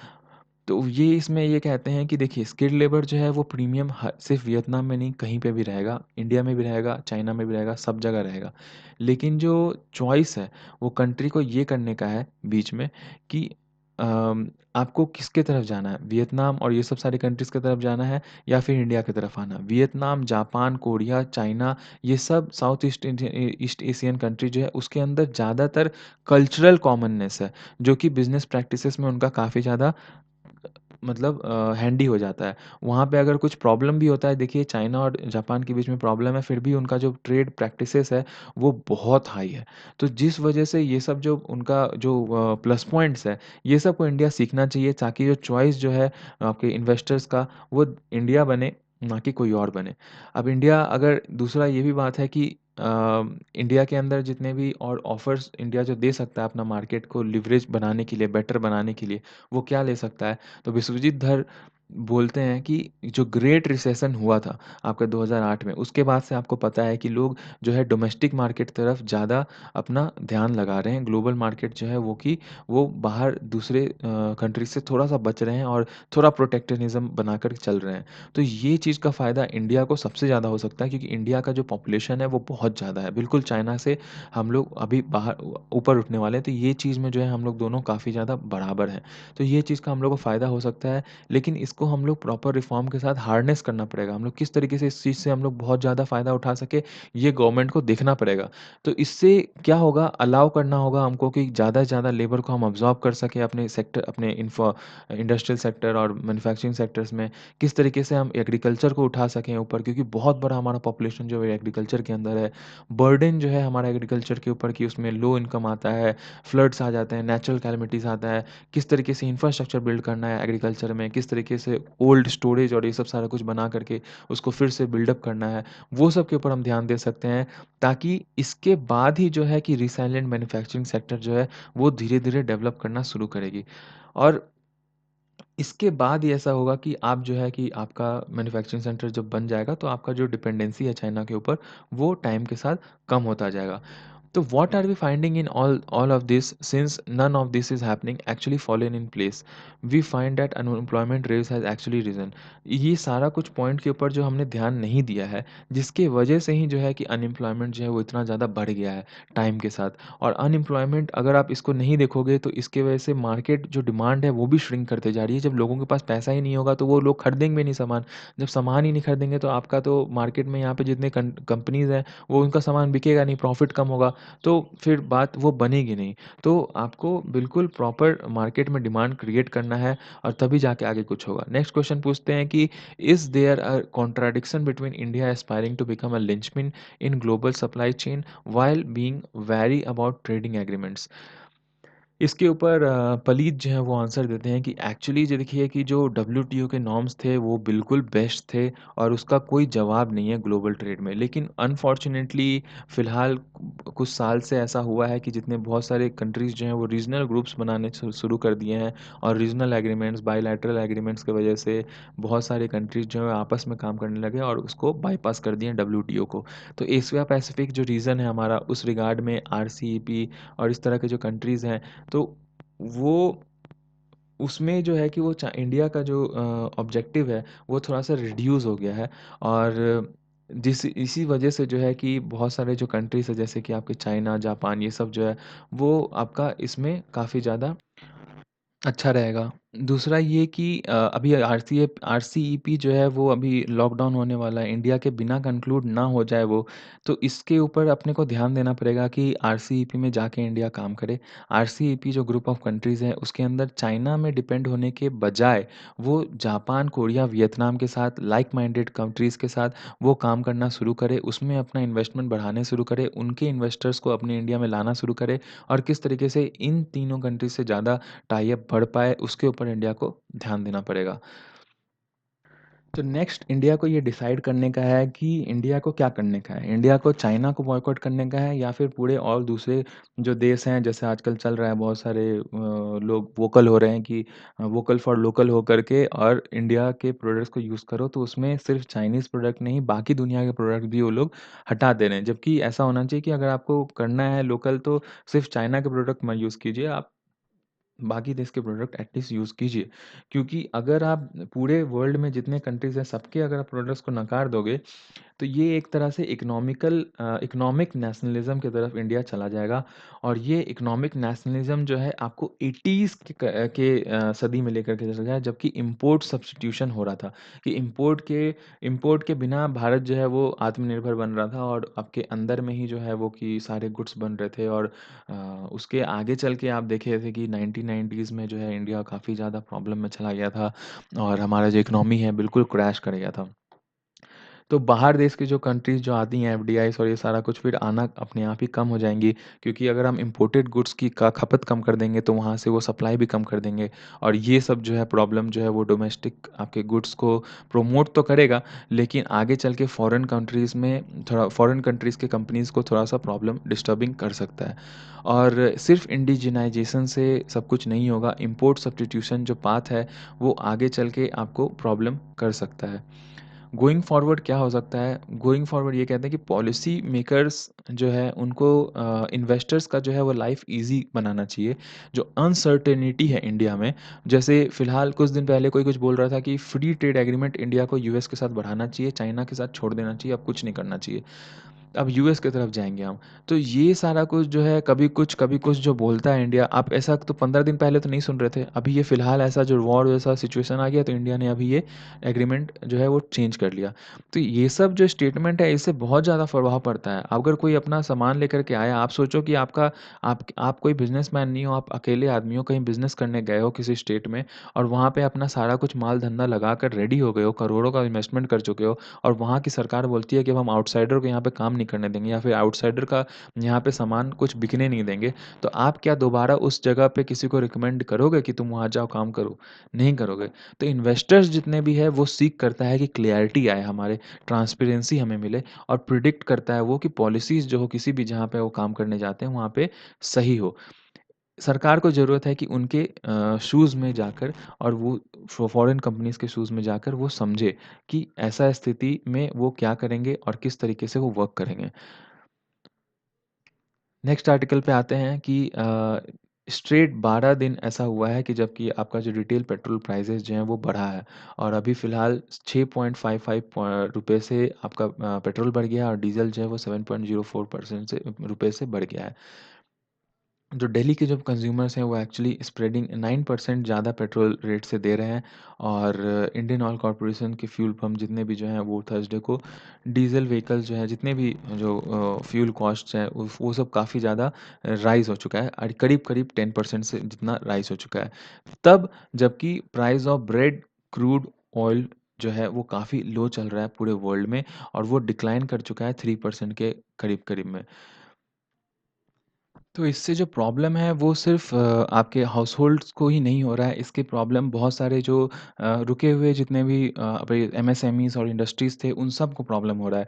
तो ये इसमें ये कहते हैं कि देखिए स्किल्ड लेबर जो है वो प्रीमियम सिर्फ वियतनाम में नहीं कहीं पे भी रहेगा, इंडिया में भी रहेगा, चाइना में भी रहेगा, सब जगह रहेगा। लेकिन जो चॉइस है वो कंट्री को ये करने का है बीच में कि आपको किसके तरफ जाना है, वियतनाम और ये सब सारी कंट्रीज़ की तरफ जाना है या फिर इंडिया की तरफ आना। वियतनाम, जापान, कोरिया, चाइना, ये सब साउथ ईस्ट एशियन कंट्री जो है उसके अंदर ज़्यादातर कल्चरल कॉमननेस है, जो कि बिज़नेस प्रैक्टिसेस में उनका काफ़ी ज़्यादा मतलब हैंडी हो जाता है। वहाँ पे अगर कुछ प्रॉब्लम भी होता है, देखिए चाइना और जापान के बीच में प्रॉब्लम है, फिर भी उनका जो ट्रेड प्रैक्टिसेस है, वो बहुत हाई है। तो जिस वजह से ये सब जो उनका जो प्लस पॉइंट्स है, ये सब को इंडिया सीखना चाहिए ताकि जो चॉइस जो है आपके इन्वेस्टर्स का, वो इंडिया बने, ना कि कोई और बने। अब इंडिया अगर दूसरा ये भी बात है कि इंडिया के अंदर जितने भी और ऑफ़र्स इंडिया जो दे सकता है अपना मार्केट को लिवरेज बनाने के लिए, बेटर बनाने के लिए, वो क्या ले सकता है? तो विश्वजीत धर बोलते हैं कि जो ग्रेट रिसेशन हुआ था आपका 2008 में, उसके बाद से आपको पता है कि लोग जो है डोमेस्टिक मार्केट तरफ ज़्यादा अपना ध्यान लगा रहे हैं। ग्लोबल मार्केट जो है वो कि वो बाहर दूसरे कंट्री से थोड़ा-सा बच रहे हैं और थोड़ा प्रोटेक्शनिज़्म बनाकर चल रहे हैं। तो ये चीज़ का फ़ायदा इंडिया को सबसे ज़्यादा हो सकता है क्योंकि इंडिया का जो पॉपुलेशन है वो बहुत ज़्यादा है। बिल्कुल चाइना से हम लोग अभी बाहर ऊपर उठने वाले हैं, तो ये चीज़ में जो है हम लोग दोनों काफ़ी ज़्यादा बराबर हैं। तो ये चीज़ का हम लोग को फ़ायदा हो सकता है, लेकिन इसको हम लोग प्रॉपर रिफ़ॉर्म के साथ हार्नेस करना पड़ेगा। हम लोग किस तरीके से इस चीज़ से हम लोग बहुत ज़्यादा फ़ायदा उठा सकें, ये गवर्नमेंट को देखना पड़ेगा। तो इससे क्या होगा, अलाउ करना होगा हमको कि ज़्यादा से ज़्यादा लेबर को हम अब्ज़ॉर्ब कर सकें अपने सेक्टर, अपने इंडस्ट्रियल सेक्टर और मैन्युफैक्चरिंग सेक्टर्स में। किस तरीके से हम एग्रीकल्चर को उठा सकें ऊपर, क्योंकि बहुत बड़ा हमारा पॉपुलेशन जो है एग्रीकल्चर के अंदर है। बर्डन जो है हमारा एग्रीकल्चर के ऊपर कि उसमें लो इनकम आता है, फ्लड्स आ जाते हैं, नेचुरल कैलेमिटीज़ आता है। किस तरीके से इंफ्रास्ट्रक्चर बिल्ड करना है एग्रीकल्चर में, किस तरीके से ओल्ड स्टोरेज और ये सब सारा कुछ बना करके उसको फिर से बिल्डअप करना है, वो सब के ऊपर हम ध्यान दे सकते हैं, ताकि इसके बाद ही जो है कि रिसाइलेंट मैन्युफैक्चरिंग सेक्टर जो है वो धीरे-धीरे डेवलप करना शुरू करेगी। और इसके बाद ही ऐसा होगा कि आप जो है कि आपका मैन्युफैक्चरिंग सेंटर जब बन जाएगा तो आपका जो डिपेंडेंसी है चाइना के ऊपर, वो टाइम के साथ कम होता जाएगा। So what are we finding in all of this, since none of this is happening actually fallen in place? We find that unemployment rates has actually risen. ये सारा कुछ पॉइंट के ऊपर जो हमने ध्यान नहीं दिया है, जिसके वजह से ही जो है कि अनएम्प्लॉयमेंट जो है वो इतना ज़्यादा बढ़ गया है टाइम के साथ। और अनएम्प्लॉयमेंट अगर आप इसको नहीं देखोगे तो इसके वजह से मार्केट जो डिमांड है वो भी श्रिंक करते जा रही है। जब लोगों के पास पैसा ही नहीं होगा तो वो लोग खरीदेंगे भी नहीं सामान। जब सामान ही नहीं खरीदेंगे तो आपका तो मार्केट में यहाँ पे जितने कंपनीज़ हैं वो उनका सामान बिकेगा नहीं, प्रॉफिट कम होगा। तो फिर बात वो बनेगी नहीं। तो आपको बिल्कुल प्रॉपर मार्केट में डिमांड क्रिएट करना है और तभी जाके आगे कुछ होगा। नेक्स्ट क्वेश्चन पूछते हैं कि is there a contradiction between India aspiring to become a linchpin in global supply chain while being very about trading agreements? इसके ऊपर पलीत जो है वो आंसर देते हैं कि एक्चुअली जो देखिए कि जो डब्ल्यूटीओ के नॉर्म्स थे वो बिल्कुल बेस्ट थे और उसका कोई जवाब नहीं है ग्लोबल ट्रेड में। लेकिन अनफॉर्चुनेटली फ़िलहाल कुछ साल से ऐसा हुआ है कि जितने बहुत सारे कंट्रीज़ जो हैं वो रीजनल ग्रुप्स बनाने शुरू कर दिए हैं और रीजनल एग्रीमेंट्स, बायलैटरल एग्रीमेंट्स की वजह से बहुत सारे कंट्रीज़ जो है आपस में काम करने लगे और उसको बाईपास कर दिए डब्ल्यूटीओ को। तो एशिया पैसिफिक जो रीजन है हमारा, उस रिगार्ड में आरसीईपी और इस तरह के जो कंट्रीज़ हैं, तो वो उसमें जो है कि वो इंडिया का जो ऑब्जेक्टिव है वो थोड़ा-सा रिड्यूस हो गया है। और जिस इसी वजह से जो है कि बहुत सारे जो कंट्रीज़ हैं जैसे कि आपके चाइना, जापान, ये सब जो है वो आपका इसमें काफ़ी ज़्यादा अच्छा रहेगा। दूसरा ये कि अभी आरसीईपी जो है वो अभी लॉकडाउन होने वाला है, इंडिया के बिना कंक्लूड ना हो जाए वो, तो इसके ऊपर अपने को ध्यान देना पड़ेगा कि आरसीईपी में जाके इंडिया काम करे। आरसीईपी जो ग्रुप ऑफ कंट्रीज़ हैं उसके अंदर चाइना में डिपेंड होने के बजाय वो जापान, कोरिया, वियतनाम के साथ, लाइक माइंडेड कंट्रीज़ के साथ वो काम करना शुरू करे, उसमें अपना इन्वेस्टमेंट बढ़ाने शुरू करे, उनके इन्वेस्टर्स को अपने इंडिया में लाना शुरू करे और किस तरीके से इन तीनों कंट्री से ज़्यादा टाई अप बढ़ पाए, उसके ऊपर इंडिया को ध्यान देना पड़ेगा। तो नेक्स्ट इंडिया को ये डिसाइड करने का है कि इंडिया को क्या करने का है। इंडिया को चाइना को बॉयकॉट करने का है या फिर पूरे और दूसरे जो देश हैं, जैसे आजकल चल रहा है बहुत सारे लोग वोकल हो रहे हैं कि वोकल फॉर लोकल हो करके और इंडिया के प्रोडक्ट्स को यूज़ करो, तो उसमें सिर्फ चाइनीज़ प्रोडक्ट नहीं बाकी दुनिया के प्रोडक्ट भी वो लोग हटा दे रहे हैं। जबकि ऐसा होना चाहिए कि अगर आपको करना है लोकल तो सिर्फ चाइना के प्रोडक्ट मत यूज़ कीजिए, आप बाकी देश के प्रोडक्ट एटलीस्ट यूज़ कीजिए। क्योंकि अगर आप पूरे वर्ल्ड में जितने कंट्रीज़ हैं सबके अगर आप प्रोडक्ट्स को नकार दोगे, तो ये एक तरह से इकोनॉमिक नेशनलिज़्म की तरफ इंडिया चला जाएगा। और ये इकोनॉमिक नेशनलिज़्म जो है आपको 80s के सदी में लेकर के चला जाए, जबकि इम्पोर्ट सब्स्टिट्यूशन हो रहा था कि इम्पोर्ट के बिना भारत जो है वो आत्मनिर्भर बन रहा था और आपके अंदर में ही जो है वो कि सारे गुड्स बन रहे थे। और उसके आगे चल के आप देखे थे कि 1990s में जो है इंडिया काफ़ी ज़्यादा प्रॉब्लम में चला गया था और हमारा जो इकोनॉमी है बिल्कुल क्रैश कर गया था। तो बाहर देश की जो कंट्रीज़ जो आती हैं एफडीआईज़ और ये सारा कुछ फिर आना अपने आप ही कम हो जाएँगी, क्योंकि अगर हम इम्पोर्टेड गुड्स की का खपत कम कर देंगे तो वहाँ से वो सप्लाई भी कम कर देंगे। और ये सब जो है प्रॉब्लम जो है वो डोमेस्टिक आपके गुड्स को प्रमोट तो करेगा, लेकिन आगे चल के फॉरेन कंट्रीज़ के कंपनीज़ को थोड़ा-सा प्रॉब्लम डिस्टर्बिंग कर सकता है। और सिर्फ़ इंडिजिनाइज़ेशन से सब कुछ नहीं होगा, इम्पोर्ट सब्स्टिट्यूशन जो पाथ है वो आगे चल के आपको प्रॉब्लम कर सकता है। गोइंग फॉरवर्ड क्या हो सकता है? गोइंग फॉरवर्ड ये कहते हैं कि पॉलिसी मेकर्स जो है उनको इन्वेस्टर्स का जो है वो लाइफ ईज़ी बनाना चाहिए। जो अनसर्टेनिटी है इंडिया में, जैसे फ़िलहाल कुछ दिन पहले कोई कुछ बोल रहा था कि फ्री ट्रेड एग्रीमेंट इंडिया को यूएस के साथ बढ़ाना चाहिए, चाइना के साथ छोड़ देना चाहिए, अब कुछ नहीं करना चाहिए। अब यूएस की तरफ जाएँगे हम। तो ये सारा कुछ जो है कभी कुछ जो बोलता है इंडिया, आप ऐसा तो 15 दिन पहले तो नहीं सुन रहे थे। अभी ये फ़िलहाल ऐसा जो वॉर जैसा सिचुएशन आ गया तो इंडिया ने अभी ये एग्रीमेंट जो है वो चेंज कर लिया। तो ये सब जो स्टेटमेंट है इससे बहुत ज़्यादा प्रभाव पड़ता है। अगर कोई अपना सामान लेकर के आया, आप सोचो कि आप कोई बिज़नेसमैन नहीं हो, आप अकेले आदमी हो, कहीं बिज़नेस करने गए हो किसी स्टेट में और वहाँ पे अपना सारा कुछ माल-धंधा लगाकर रेडी हो गए हो, करोड़ों का इन्वेस्टमेंट कर चुके हो और वहाँ की सरकार बोलती है कि अब हम आउटसाइडर को यहाँ पे काम नहीं करने देंगे या फिर आउटसाइडर का यहाँ पे सामान कुछ बिकने नहीं देंगे, तो आप क्या दोबारा उस जगह पे किसी को रिकमेंड करोगे कि तुम वहाँ जाओ काम करो? नहीं करोगे। तो इन्वेस्टर्स जितने भी हैं वो सीक करता है कि क्लैरिटी आए हमारे, ट्रांसपेरेंसी हमें मिले और प्रिडिक्ट करता है वो कि पॉलिसीज़ जो हो किसी भी जहाँ पे वो काम करने जाते हैं वहाँ पे सही हो। सरकार को ज़रूरत है कि उनके शूज़ में जाकर और वो फॉरेन कंपनीज़ के शूज़ में जाकर वो समझे कि ऐसा स्थिति में वो क्या करेंगे और किस तरीके से वो वर्क करेंगे। नेक्स्ट आर्टिकल पे आते हैं कि स्ट्रेट 12 दिन ऐसा हुआ है कि जबकि आपका जो रिटेल पेट्रोल प्राइसेज़ जो हैं वो बढ़ा है और अभी फ़िलहाल 6.55 रुपए से आपका पेट्रोल बढ़ गया है और डीज़ल जो है वो 7.04% से रुपए से बढ़ गया है। जो दिल्ली के जो कंज्यूमर्स हैं वो एक्चुअली स्प्रेडिंग 9% ज़्यादा पेट्रोल रेट से दे रहे हैं और इंडियन ऑयल कॉर्पोरेशन के फ्यूल पंप जितने भी जो हैं वो थर्सडे को डीजल व्हीकल्स जो हैं जितने भी जो फ्यूल कॉस्ट्स हैं वो सब काफ़ी ज़्यादा राइज़ हो चुका है और करीब-करीब 10% से जितना राइज़ हो चुका है। तब जबकि price of bread, crude oil जो है वो काफ़ी लो चल रहा है पूरे वर्ल्ड में और वो डिक्लाइन कर चुका है 3% के करीब-करीब में। तो इससे जो प्रॉब्लम है वो सिर्फ़ आपके हाउसहोल्ड्स को ही नहीं हो रहा है, इसके प्रॉब्लम बहुत सारे जो रुके हुए जितने भी अभी एमएसएमईज़ और इंडस्ट्रीज़ थे उन सबको प्रॉब्लम हो रहा है।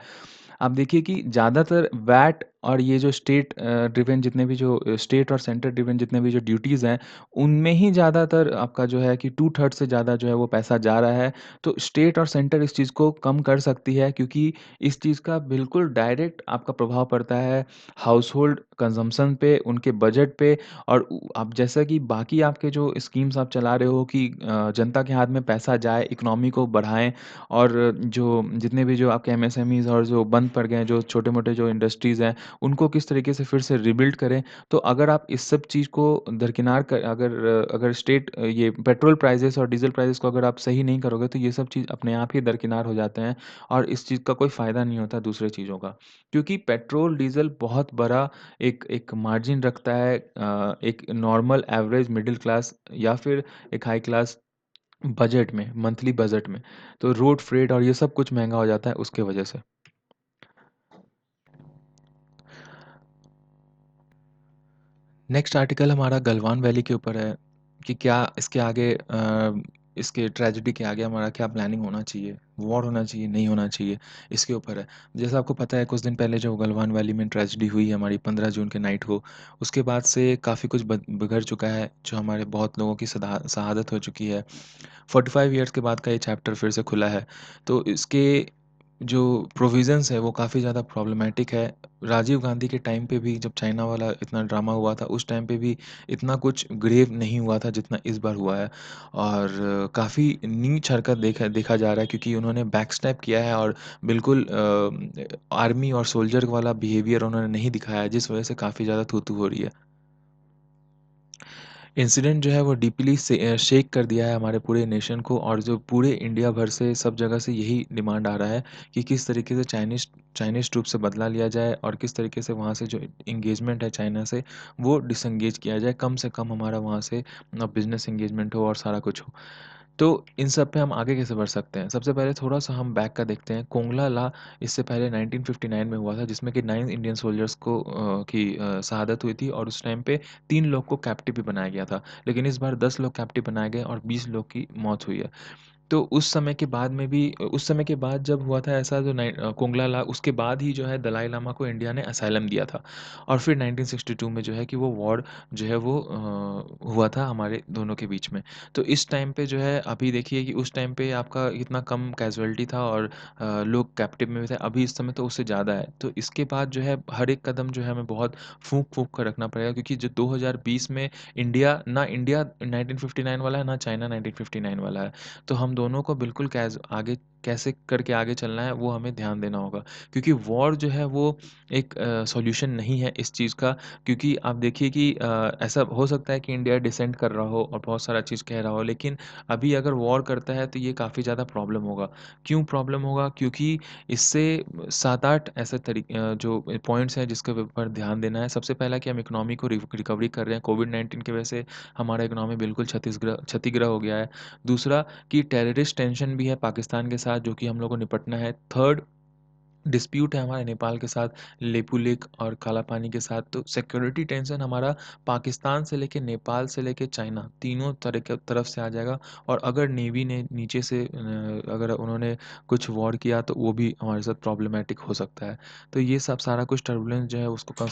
आप देखिए कि ज़्यादातर वैट और ये जो ड्रिवेन जितने भी जो स्टेट और सेंटर ड्रिवेन जितने भी जो ड्यूटीज़ हैं, उनमें ही ज़्यादातर आपका जो है कि 2/3 से ज़्यादा जो है वो पैसा जा रहा है। तो स्टेट और सेंटर इस चीज़ को कम कर सकती है क्योंकि इस चीज़ का बिल्कुल डायरेक्ट आपका प्रभाव पड़ता है हाउसहोल्ड कंज़म्पशन पे, उनके बजट पे और आप जैसा कि बाकी आपके जो स्कीम्स आप चला रहे हो कि जनता के हाथ में पैसा जाए, इकोनॉमी को बढ़ाएँ और जो जितने भी जो आपके एमएसएमईज़ और जो बंद पड़ गए हैं, जो छोटे-मोटे जो इंडस्ट्रीज़ हैं, उनको किस तरीके से फिर से रिबिल्ड करें। तो अगर आप इस सब चीज़ को दरकिनार कर अगर ये पेट्रोल प्राइसेज़ और डीज़ल प्राइसेज़ को अगर आप सही नहीं करोगे, तो ये सब चीज़ अपने आप ही दरकिनार हो जाते हैं और इस चीज़ का कोई फ़ायदा नहीं होता दूसरे चीज़ों का। क्योंकि पेट्रोल, डीज़ल बहुत बड़ा एक मार्जिन रखता है एक नॉर्मल एवरेज मिडल क्लास या फिर एक हाई क्लास बजट में, मंथली बजट में। तो रोड फ्रेट और ये सब कुछ महँगा हो जाता है उसके वजह से। नेक्स्ट आर्टिकल हमारा गलवान वैली के ऊपर है कि क्या इसके आगे इसके ट्रेजेडी के आगे हमारा क्या प्लानिंग होना चाहिए, वॉर होना चाहिए, नहीं होना चाहिए, इसके ऊपर है। जैसा आपको पता है कुछ दिन पहले जो गलवान वैली में ट्रेजेडी हुई हमारी 15 जून के नाइट को, उसके बाद से काफ़ी कुछ बिगड़ चुका है, जो हमारे बहुत लोगों की शहादत हो चुकी है। 45 ईयर्स के बाद का ये चैप्टर फिर से खुला है। तो इसके जो प्रोविज़न्स है वो काफ़ी ज़्यादा प्रॉब्लमैटिक है। राजीव गांधी के टाइम पे भी जब चाइना वाला इतना ड्रामा हुआ था, उस टाइम पे भी इतना कुछ ग्रेव नहीं हुआ था जितना इस बार हुआ है। और काफ़ी नीच हरकत देखा देखा जा रहा है, क्योंकि उन्होंने बैकस्टैप किया है और बिल्कुल आर्मी और सोल्जर वाला बिहेवियर उन्होंने नहीं दिखाया है, जिस वजह से काफ़ी ज़्यादा थू-थू हो रही है। इंसिडेंट जो है वो डीपली शेक कर दिया है हमारे पूरे नेशन को, और जो पूरे इंडिया भर से सब जगह से यही डिमांड आ रहा है कि किस तरीके से चाइनीज़ ट्रूप से बदला लिया जाए, और किस तरीके से वहाँ से जो इंगेजमेंट है चाइना से वो डिसंगेज किया जाए, कम से कम हमारा वहाँ से बिजनेस इंगेजमेंट हो और सारा कुछ हो। तो इन सब पे हम आगे कैसे बढ़ सकते हैं? सबसे पहले थोड़ा-सा हम बैक का देखते हैं। कोंगला ला इससे पहले 1959 में हुआ था, जिसमें कि 9 इंडियन सोल्जर्स को शहादत हुई थी, और उस टाइम पे 3 लोग को कैप्टिव भी बनाया गया था। लेकिन इस बार 10 लोग कैप्टिव बनाए गए और 20 लोग की मौत हुई है। तो उस समय के बाद में भी उस समय के बाद जब हुआ था ऐसा, जो कोंगला ला, उसके बाद ही जो है दलाई लामा को इंडिया ने असाइलम दिया था। और फिर 1962 में जो है कि वो वॉर जो है वो हुआ था हमारे दोनों के बीच में। तो इस टाइम पे जो है, अभी देखिए कि उस टाइम पे आपका इतना कम कैजुअलिटी था और लोग कैप्टिव में भी थे, अभी इस समय तो उससे ज़्यादा है। तो इसके बाद जो है हर एक कदम जो है हमें बहुत फूँक-फूँक कर रखना पड़ेगा, क्योंकि जो 2020 में इंडिया 1959 वाला है, ना चाइना 1959 वाला है। तो हम दोनों को बिल्कुल आगे कैसे करके आगे चलना है वो हमें ध्यान देना होगा, क्योंकि वॉर जो है वो एक सॉल्यूशन नहीं है इस चीज़ का। क्योंकि आप देखिए कि ऐसा हो सकता है कि इंडिया डिसेंट कर रहा हो और बहुत सारा चीज़ कह रहा हो, लेकिन अभी अगर वॉर करता है तो ये काफ़ी ज़्यादा प्रॉब्लम होगा। क्यों प्रॉब्लम होगा? क्योंकि इससे 7-8 ऐसे जो पॉइंट्स हैं जिसके ऊपर ध्यान देना है। सबसे पहला कि हम इकोनॉमी को रिकवरी कर रहे हैं। कोविड-19 की वजह से हमारा इकोनॉमी बिल्कुल क्षतिग्रह हो गया है। दूसरा कि टेररिस्ट टेंशन भी है पाकिस्तान के साथ, जो कि हम लोग को निपटना है। थर्ड, डिस्प्यूट है हमारे नेपाल के साथ, लेपू लेक और काला पानी के साथ। तो सिक्योरिटी टेंशन हमारा पाकिस्तान से लेके, नेपाल से लेके चाइना, तीनों तरह के तरफ से आ जाएगा। और अगर नेवी ने नीचे से अगर उन्होंने कुछ वॉर किया तो वो भी हमारे साथ प्रॉब्लमैटिक हो सकता है। तो ये सब सारा कुछ टर्बुलेंस जो है उसको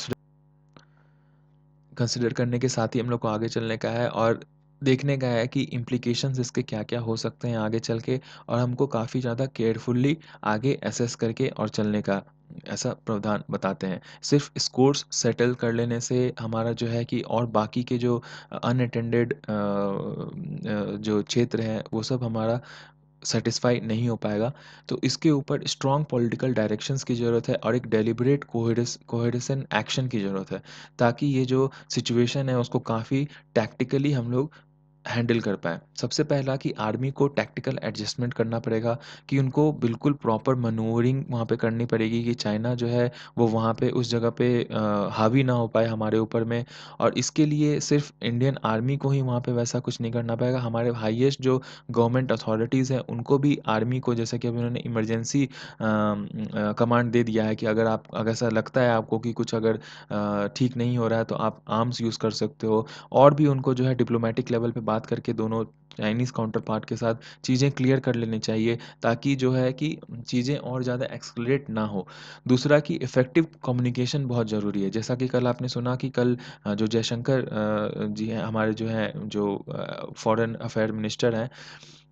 कंसिडर करने के साथ ही हम लोग को आगे चलने का है, और देखने का है कि इम्प्लीकेशंस इसके क्या-क्या हो सकते हैं आगे चल के, और हमको काफ़ी ज़्यादा केयरफुली आगे असेस करके और चलने का ऐसा प्रावधान बताते हैं। सिर्फ़ स्कोर्स सेटल कर लेने से हमारा जो है कि, और बाकी के जो अनअटेंडेड जो क्षेत्र हैं वो सब हमारा सैटिस्फाई नहीं हो पाएगा। तो इसके ऊपर स्ट्रॉन्ग पॉलिटिकल डायरेक्शंस की ज़रूरत है, और एक डेलिब्रेट कोहेरेसन एक्शन की ज़रूरत है, ताकि ये जो सिचुएशन है उसको काफ़ी टैक्टिकली हम लोग हैंडल कर पाएँ। सबसे पहला कि आर्मी को टैक्टिकल एडजस्टमेंट करना पड़ेगा, कि उनको बिल्कुल प्रॉपर मैनूवरिंग वहाँ पे करनी पड़ेगी, कि चाइना जो है वो वहाँ पे उस जगह पे हावी ना हो पाए हमारे ऊपर में। और इसके लिए सिर्फ़ इंडियन आर्मी को ही वहाँ पे वैसा कुछ नहीं करना पड़ेगा। हमारे हाईएस्ट जो गवर्नमेंट अथॉरिटीज़ हैं उनको भी, आर्मी को, जैसे कि अभी उन्होंने इमरजेंसी कमांड दे दिया है कि अगर ऐसा लगता है आपको कि कुछ अगर ठीक नहीं हो रहा है तो आप आर्म्स यूज़ कर सकते हो। और भी उनको जो है डिप्लोमैटिक लेवल पे बात करके दोनों चाइनीज़ काउंटर पार्ट के साथ चीज़ें क्लियर कर लेनी चाहिए, ताकि जो है कि चीज़ें और ज़्यादा एस्केलेट ना हो। दूसरा कि इफ़ेक्टिव कम्युनिकेशन बहुत ज़रूरी है। जैसा कि कल आपने सुना कि कल जो जयशंकर जी हैं हमारे, जो हैं जो फॉरेन अफेयर मिनिस्टर हैं,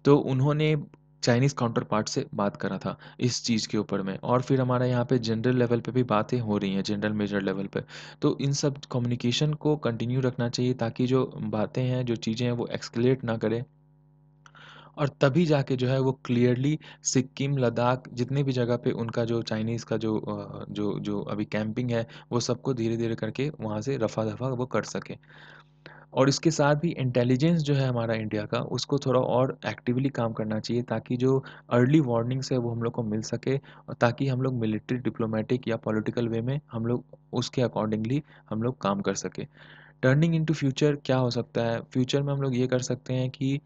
तो उन्होंने चाइनीज़ काउंटर पार्ट से बात करा था इस चीज़ के ऊपर में, और फिर हमारे यहाँ पे जनरल लेवल पे भी बातें हो रही हैं, जनरल मेजर लेवल पे। तो इन सब कम्युनिकेशन को कंटिन्यू रखना चाहिए, ताकि जो बातें हैं, जो चीज़ें हैं वो एस्केलेट ना करें, और तभी जाके जो है वो क्लियरली सिक्किम, लद्दाख, जितने भी जगह पे उनका जो चाइनीज़ का जो अभी कैंपिंग है, वो सबको धीरे-धीरे करके वहाँ से रफ़ा-दफ़ा वो कर सकें। और इसके साथ भी इंटेलिजेंस जो है हमारा इंडिया का, उसको थोड़ा और एक्टिवली काम करना चाहिए, ताकि जो अर्ली वार्निंग्स है वो हम लोग को मिल सके, और ताकि हम लोग मिलिट्री, डिप्लोमेटिक या पॉलिटिकल वे में हम लोग उसके अकॉर्डिंगली हम लोग काम कर सकें। टर्निंग इनटू फ्यूचर क्या हो सकता है? फ्यूचर में हम लोग ये कर सकते हैं कि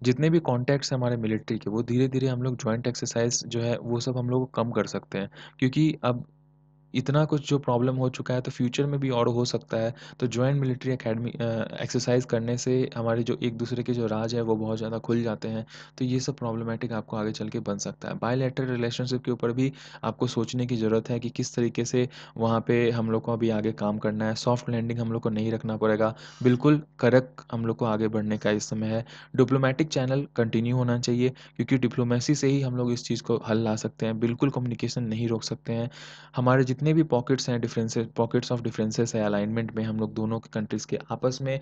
जितने भी कॉन्टैक्ट्स हैं हमारे मिलिट्री के, वो धीरे-धीरे हम लोग जॉइंट एक्सरसाइज़ जो है वो सब हम लोग कम कर सकते हैं। क्योंकि अब इतना कुछ जो प्रॉब्लम हो चुका है तो फ्यूचर में भी और हो सकता है। तो जॉइंट मिलिट्री अकेडमी एक्सरसाइज़ करने से हमारे जो एक दूसरे के जो राज है वो बहुत ज़्यादा खुल जाते हैं। तो ये सब प्रॉब्लमैटिक आपको आगे चल के बन सकता है। बायलैटरल रिलेशनशिप के ऊपर भी आपको सोचने की ज़रूरत है कि किस तरीके से वहाँ पे हम लोग को अभी आगे काम करना है। सॉफ्ट लैंडिंग हम लोग को नहीं रखना पड़ेगा। बिल्कुल करेक्ट हम लोग को आगे बढ़ने का इस समय है। डिप्लोमैटिक चैनल कंटिन्यू होना चाहिए, क्योंकि डिप्लोमेसी से ही हम लोग इस चीज़ को हल ला सकते हैं। बिल्कुल कम्युनिकेशन नहीं रोक सकते हैं। हमारे जितने भी पॉकेट्स हैं, डिफरेंसेस पॉकेट्स ऑफ डिफरेंसेस है अलाइनमेंट में, हम लोग दोनों के कंट्रीज़ के आपस में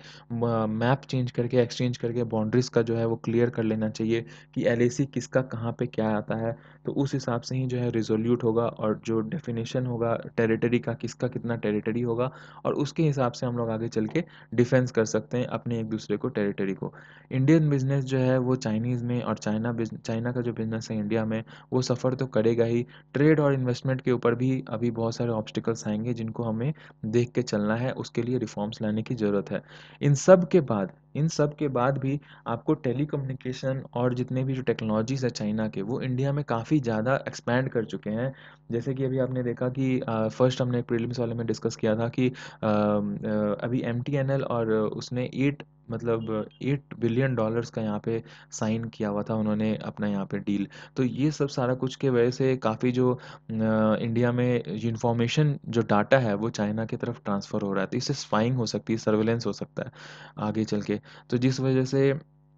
मैप चेंज करके, एक्सचेंज करके बाउंड्रीज़ का जो है वो क्लियर कर लेना चाहिए कि एलएसी किसका कहाँ पे क्या आता है। तो उस हिसाब से ही जो है रिज़ोल्यूट होगा, और जो डेफिनेशन होगा टेरिटरी का, किसका कितना टेरिटरी होगा, और उसके हिसाब से हम लोग आगे चल के डिफेंस कर सकते हैं अपने एक दूसरे को टेरिटरी को। इंडियन बिज़नेस जो है वो चाइनीज़ में, और चाइना का जो बिज़नेस है इंडिया में, वो सफ़र तो करेगा ही। ट्रेड और इन्वेस्टमेंट के ऊपर भी अभी बहुत सारे ऑब्स्टिकल्स आएँगे जिनको हमें देख के चलना है, उसके लिए रिफ़ॉर्म्स लाने की ज़रूरत है। इन सब के बाद भी आपको टेलीकम्युनिकेशन और जितने भी जो टेक्नोलॉजीज़ है चाइना के, वो इंडिया में काफ़ी ज़्यादा एक्सपैंड कर चुके हैं। जैसे कि अभी आपने देखा कि फर्स्ट हमने प्रीलिम्स वाले में डिस्कस किया था कि अभी एमटीएनएल और उसने 8 मतलब $8 बिलियन का यहाँ पे साइन किया हुआ था उन्होंने अपना यहाँ पे डील। तो ये सब सारा कुछ के वजह से काफ़ी जो इंडिया में इन्फॉर्मेशन जो डाटा है वो चाइना की तरफ ट्रांसफ़र हो रहा है। तो इससे स्पाइंग हो सकती है, सर्विलेंस हो सकता है आगे चल के। तो जिस वजह से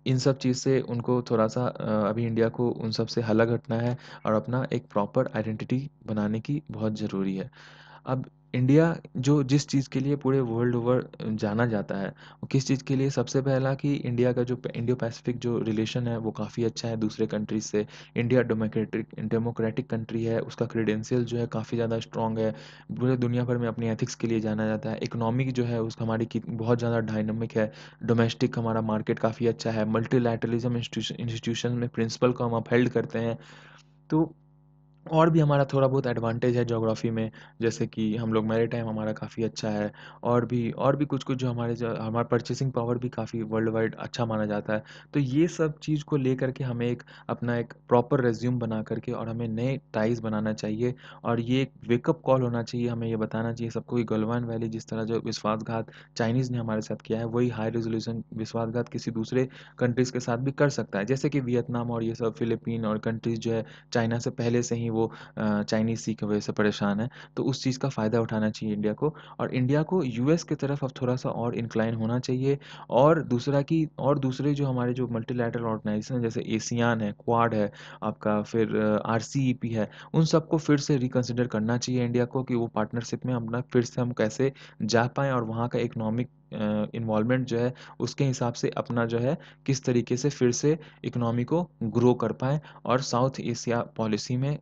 इन सब चीज़ से उनको थोड़ा-सा अभी इंडिया को उन सब से अलग हटना है, और अपना एक प्रॉपर आइडेंटिटी बनाने की बहुत ज़रूरी है। अब इंडिया जो जिस चीज़ के लिए पूरे वर्ल्ड ओवर जाना जाता है, वो किस चीज़ के लिए? सबसे पहला कि इंडिया का जो इंडो पैसिफिक जो रिलेशन है वो काफ़ी अच्छा है दूसरे कंट्रीज़ से। इंडिया डेमोक्रेटिक कंट्री है, उसका क्रेडेंशियल जो है काफ़ी ज़्यादा स्ट्रॉन्ग है। पूरे दुनिया भर में अपनी एथिक्स के लिए जाना जाता है। इकोनॉमी जो है उसका हमारी की बहुत ज़्यादा डायनामिक है। डोमेस्टिक हमारा मार्केट काफ़ी अच्छा है। मल्टीलैटरलिज़्म इंस्टीट्यूशन में प्रिंसिपल को हम अपहेल्ड करते हैं। तो और भी हमारा थोड़ा बहुत एडवांटेज है ज्योग्राफी में, जैसे कि हम लोग मैरीटाइम हमारा काफ़ी अच्छा है। और भी कुछ-कुछ जो हमारा परचेसिंग पावर भी काफ़ी वर्ल्ड वाइड अच्छा माना जाता है। तो ये सब चीज़ को लेकर के हमें अपना एक प्रॉपर रिज़्यूम बना कर के, और हमें नए टाइज़ बनाना चाहिए, और ये एक वेकअप कॉल होना चाहिए। हमें ये बताना चाहिए सबको कि गलवान वैली जिस तरह जो विश्वासघात चाइनीज़ ने हमारे साथ किया है, वही हाई रेज़ोल्यूशन विश्वासघात किसी दूसरे कंट्रीज़ के साथ भी कर सकता है। जैसे कि वियतनाम और ये सब फिलिपीन और कंट्रीज़ जो है चाइना से पहले से ही वो चाइनीज़ सी की वजह से परेशान है। तो उस चीज़ का फ़ायदा उठाना चाहिए इंडिया को, और इंडिया को यूएस की तरफ अब थोड़ा-सा और इंक्लाइन होना चाहिए। और दूसरा कि और दूसरे जो हमारे जो मल्टीलैटरल ऑर्गेनाइज़ेशन है, जैसे एसियान है, क्वाड है, आपका फिर आरसीईपी है, उन सबको फिर से रिकंसिडर करना चाहिए इंडिया को, कि वो पार्टनरशिप में अपना फिर से हम कैसे जा पाएँ, और वहाँ का इकोनॉमिक इन्वॉल्वमेंट जो है उसके हिसाब से अपना जो है किस तरीके से फिर से इकोनॉमी को ग्रो कर पाएँ, और साउथ एशिया पॉलिसी में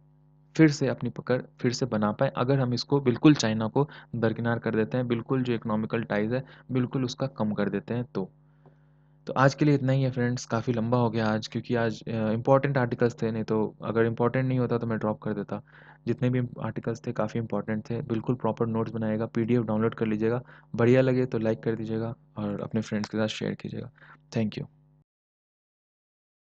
फिर से अपनी पकड़ फिर से बना पाएँ। अगर हम इसको बिल्कुल चाइना को दरकिनार कर देते हैं, बिल्कुल जो इकोनॉमिकल टाइज़ है, बिल्कुल उसका कम कर देते हैं तो। तो आज के लिए इतना ही है फ्रेंड्स, काफ़ी लंबा हो गया आज, क्योंकि आज इम्पोर्टेंट आर्टिकल्स थे, नहीं तो अगर इम्पोर्टेंट नहीं होता तो मैं ड्रॉप कर देता। जितने भी आर्टिकल्स थे काफ़ी इम्पोर्टेंट थे, बिल्कुल प्रॉपर नोट्स बनाइएगा, पीडीएफ डाउनलोड कर लीजिएगा। बढ़िया लगे तो लाइक कर दीजिएगा, और अपने फ्रेंड्स के साथ शेयर कीजिएगा। Thank you.